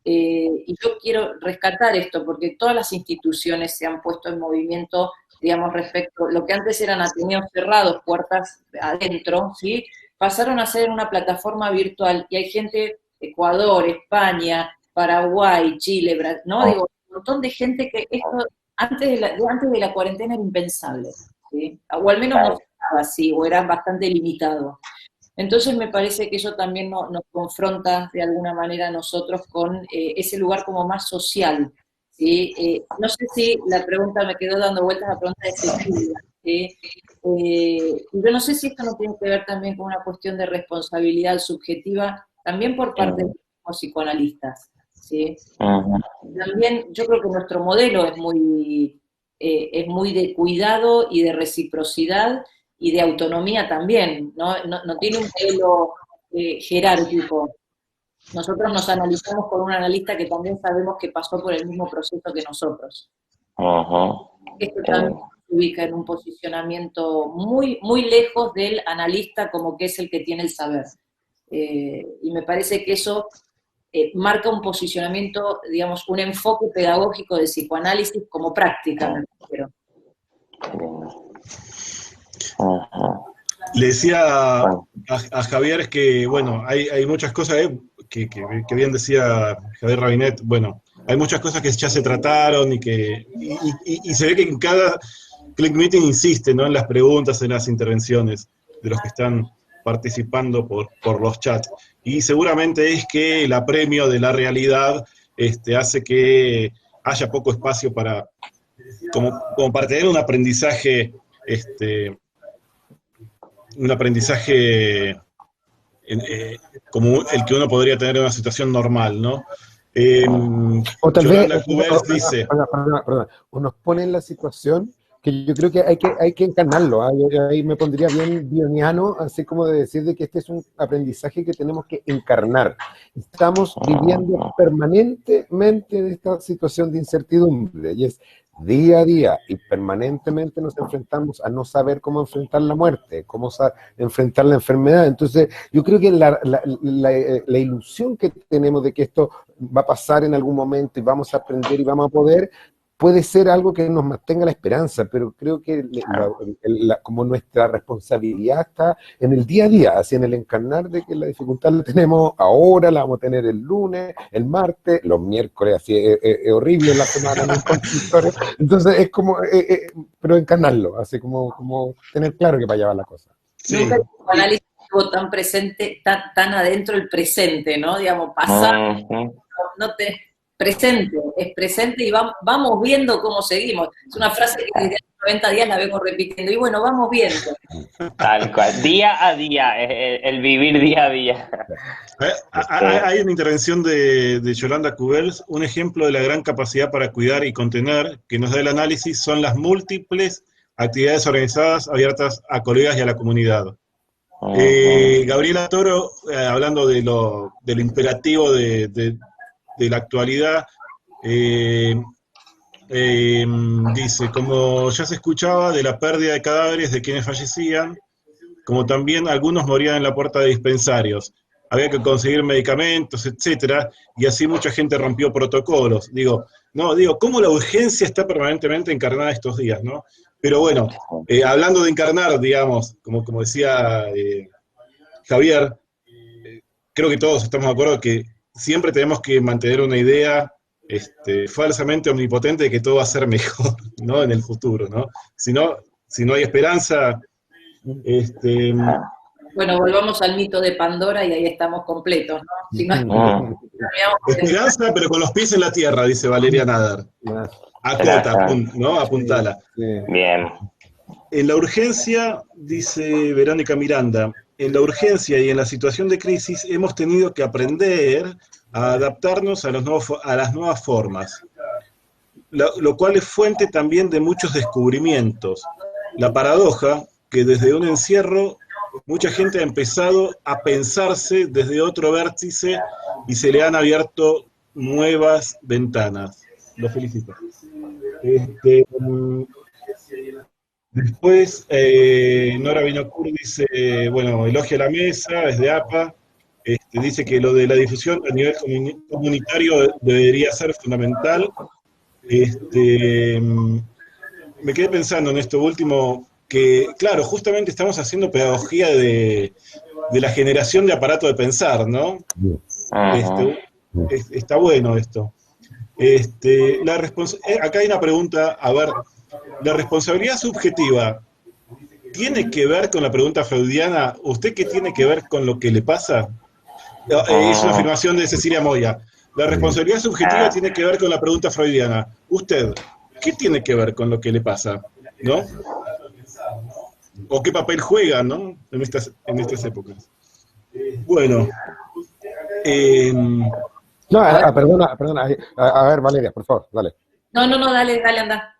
Y yo quiero rescatar esto, porque todas las instituciones se han puesto en movimiento, digamos, respecto a lo que antes eran ateneos cerrados, puertas adentro, ¿sí? Pasaron a ser una plataforma virtual, y hay gente, Ecuador, España, Paraguay, Chile, Brasil, ¿no? Digo, un montón de gente que esto, antes de la cuarentena era impensable, ¿sí? O al menos no se estaba así, o era bastante limitado. Entonces me parece que eso también nos confronta de alguna manera a nosotros con ese lugar como más social, ¿sí? No sé si la pregunta me quedó dando vueltas, la pregunta de Cecilia, ¿sí? Yo no sé si esto no tiene que ver también con una cuestión de responsabilidad subjetiva, también por parte de los psicoanalistas, ¿sí? También yo creo que nuestro modelo es muy de cuidado y de reciprocidad, y de autonomía también, no tiene un modelo jerárquico. Nosotros nos analizamos con un analista que también sabemos que pasó por el mismo proceso que nosotros. Esto también se ubica en un posicionamiento muy, muy lejos del analista como que es el que tiene el saber. Y me parece que eso marca un posicionamiento, digamos, un enfoque pedagógico de psicoanálisis como práctica, me refiero. Le decía a Javier que, bueno, hay muchas cosas, que bien decía Javier Rabinet, bueno, hay muchas cosas que ya se trataron y se ve que en cada click meeting insiste, ¿no? En las preguntas, en las intervenciones de los que están participando por los chats. Y seguramente es que el apremio de la realidad hace que haya poco espacio para, como para tener un aprendizaje como el que uno podría tener en una situación normal, ¿no? O tal Yolanda vez, Cubers dice... perdón, o nos pone en la situación que yo creo que hay que encarnarlo. Ahí me pondría bien bioniano, así como de decir de que este es un aprendizaje que tenemos que encarnar. Estamos viviendo permanentemente de esta situación de incertidumbre, y es día a día, y permanentemente nos enfrentamos a no saber cómo enfrentar la muerte, cómo enfrentar la enfermedad. Entonces, yo creo que la ilusión que tenemos de que esto va a pasar en algún momento y vamos a aprender y vamos a poder, puede ser algo que nos mantenga la esperanza, pero creo que como nuestra responsabilidad está en el día a día, así en el encarnar de que la dificultad la tenemos ahora, la vamos a tener el lunes, el martes, los miércoles, así es horrible la semana en un consultorio. Entonces es como, pero encarnarlo, así como tener claro que para allá va la cosa. Sí. Nunca el psicoanálisis estuvo tan presente, tan adentro el presente, ¿no? Digamos, pasado, presente, es presente y vamos viendo cómo seguimos. Es una frase que desde hace 90 días la vengo repitiendo, y bueno, vamos viendo. Tal cual, día a día, el vivir día a día. Hay una intervención de Yolanda Cubels, un ejemplo de la gran capacidad para cuidar y contener que nos da el análisis son las múltiples actividades organizadas abiertas a colegas y a la comunidad. Gabriela Toro, hablando de lo imperativo de la actualidad, dice, como ya se escuchaba, de la pérdida de cadáveres de quienes fallecían, como también algunos morían en la puerta de dispensarios. Había que conseguir medicamentos, etcétera, y así mucha gente rompió protocolos. ¿Cómo la urgencia está permanentemente encarnada estos días, no? Pero bueno, hablando de encarnar, digamos, como decía Javier, creo que todos estamos de acuerdo que siempre tenemos que mantener una idea falsamente omnipotente de que todo va a ser mejor, ¿no? En el futuro, ¿no? Si no hay esperanza... Bueno, volvamos al mito de Pandora y ahí estamos completos, ¿no? Si no esperanza, pero con los pies en la tierra, dice Valeria Nadar. Acota, ¿no? Apuntala. Bien. En la urgencia, dice Verónica Miranda, en la urgencia y en la situación de crisis hemos tenido que aprender a adaptarnos a las nuevas formas, lo cual es fuente también de muchos descubrimientos. La paradoja, que desde un encierro mucha gente ha empezado a pensarse desde otro vértice y se le han abierto nuevas ventanas. Lo felicito. Después, Nora Binocur dice, bueno, elogia la mesa, es de APA, dice que lo de la difusión a nivel comunitario debería ser fundamental. Me quedé pensando en esto último, que claro, justamente estamos haciendo pedagogía de la generación de aparato de pensar, ¿no? Está bueno esto. Acá hay una pregunta, a ver, ¿la responsabilidad subjetiva tiene que ver con la pregunta freudiana? ¿Usted qué tiene que ver con lo que le pasa? Es una afirmación de Cecilia Moya. La responsabilidad subjetiva tiene que ver con la pregunta freudiana. ¿Usted qué tiene que ver con lo que le pasa? ¿No? ¿O qué papel juega, ¿no? En estas épocas. Bueno. No, perdona. A ver, Valeria, por favor, dale. No, dale, anda.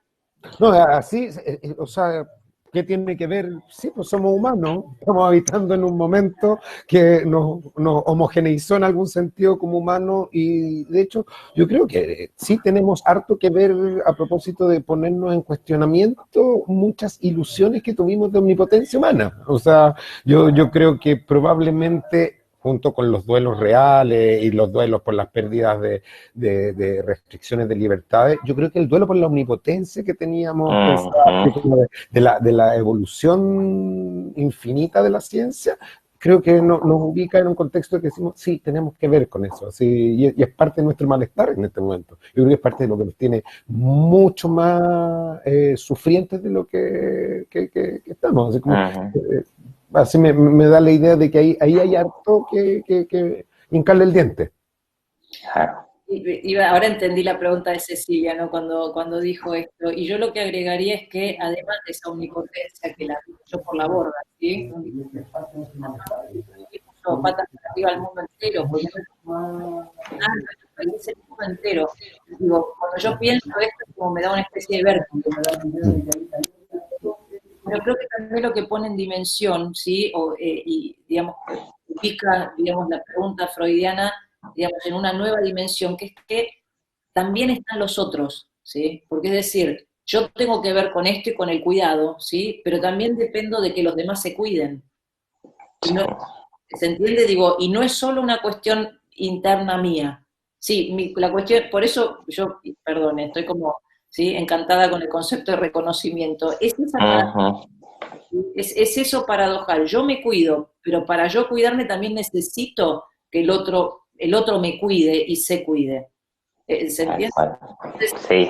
No, así, o sea, ¿qué tiene que ver? Sí, pues somos humanos, estamos habitando en un momento que nos homogeneizó en algún sentido como humanos y de hecho yo creo que sí tenemos harto que ver a propósito de ponernos en cuestionamiento muchas ilusiones que tuvimos de omnipotencia humana. O sea, yo creo que probablemente junto con los duelos reales y los duelos por las pérdidas de restricciones de libertades, yo creo que el duelo por la omnipotencia que teníamos de la evolución infinita de la ciencia, creo que nos ubica en un contexto que decimos, sí, tenemos que ver con eso, así, y es parte de nuestro malestar en este momento. Yo creo que es parte de lo que nos tiene mucho más sufrientes de lo que estamos. Así como, así me da la idea de que ahí hay harto que hincarle el diente. Ahora entendí la pregunta de Cecilia, ¿no? Cuando dijo esto. Y yo lo que agregaría es que, además de esa omnipotencia que la echó por la borda, ¿sí? Puso patas arriba al mundo entero, porque es el mundo entero. Digo, cuando yo pienso esto, como me da una especie de vértigo. Pero creo que también lo que pone en dimensión, ¿sí? Y, digamos, ubica, digamos, la pregunta freudiana, digamos, en una nueva dimensión, que es que también están los otros, ¿sí? Porque es decir, yo tengo que ver con esto y con el cuidado, ¿sí? Pero también dependo de que los demás se cuiden. Y no, ¿se entiende? Digo, y no es solo una cuestión interna mía. Sí, la cuestión, por eso yo, perdón, estoy como, ¿sí? Encantada con el concepto de reconocimiento. Es eso paradojal. Yo me cuido, pero para yo cuidarme también necesito que el otro me cuide y se cuide. ¿Se entiende? Sí.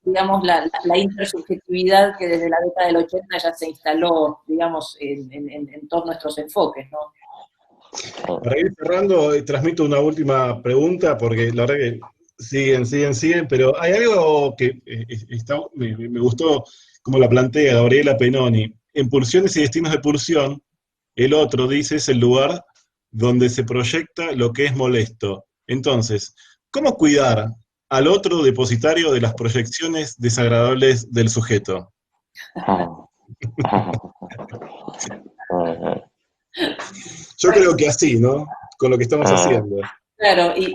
Digamos, la intersubjetividad que desde la década del 80 ya se instaló, digamos, en todos nuestros enfoques, ¿no? Para ir cerrando, transmito una última pregunta, porque la verdad que siguen, pero hay algo que me gustó como la plantea Gabriela Penoni. En Pulsiones y Destinos de Pulsión, el otro, dice, es el lugar donde se proyecta lo que es molesto. Entonces, ¿cómo cuidar al otro depositario de las proyecciones desagradables del sujeto? Yo creo que así, ¿no? Con lo que estamos haciendo. Claro, y yo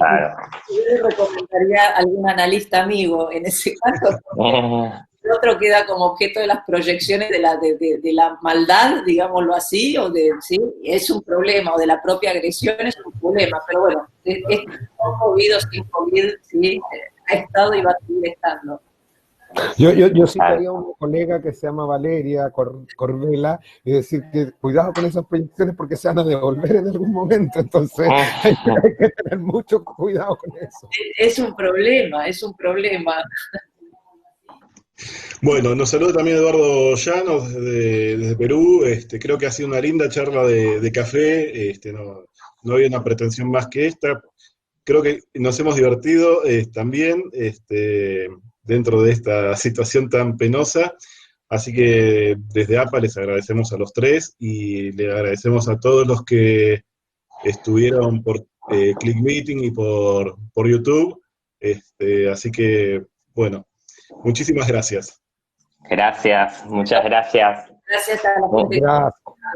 le recomendaría a algún analista amigo en ese caso, porque el otro queda como objeto de las proyecciones de la maldad, digámoslo así, ¿sí? Es un problema, o de la propia agresión es un problema, pero bueno, con COVID o sin COVID, ¿sí? Ha estado y va a seguir estando. Yo citaría a una colega que se llama Valeria Corbela y decir que cuidado con esas proyecciones porque se van a devolver en algún momento, entonces hay que tener mucho cuidado con eso. Es un problema. Bueno, nos saluda también Eduardo Llanos desde Perú. Creo que ha sido una linda charla de café. No había una pretensión más que esta. Creo que nos hemos divertido también dentro de esta situación tan penosa. Así que desde APA les agradecemos a los tres y le agradecemos a todos los que estuvieron por ClickMeeting y por YouTube. Así que, bueno, muchísimas gracias. Gracias, muchas gracias. Gracias a la gente.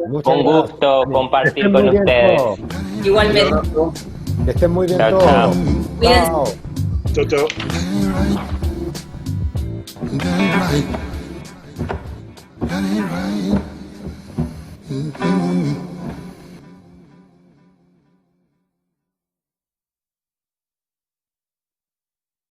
Muchas Un gracias. gusto compartir Estén con muy bien ustedes. todos. Igualmente. Que estén muy bien Chao, todos. chao. Chao. Chau, chau. Got it right.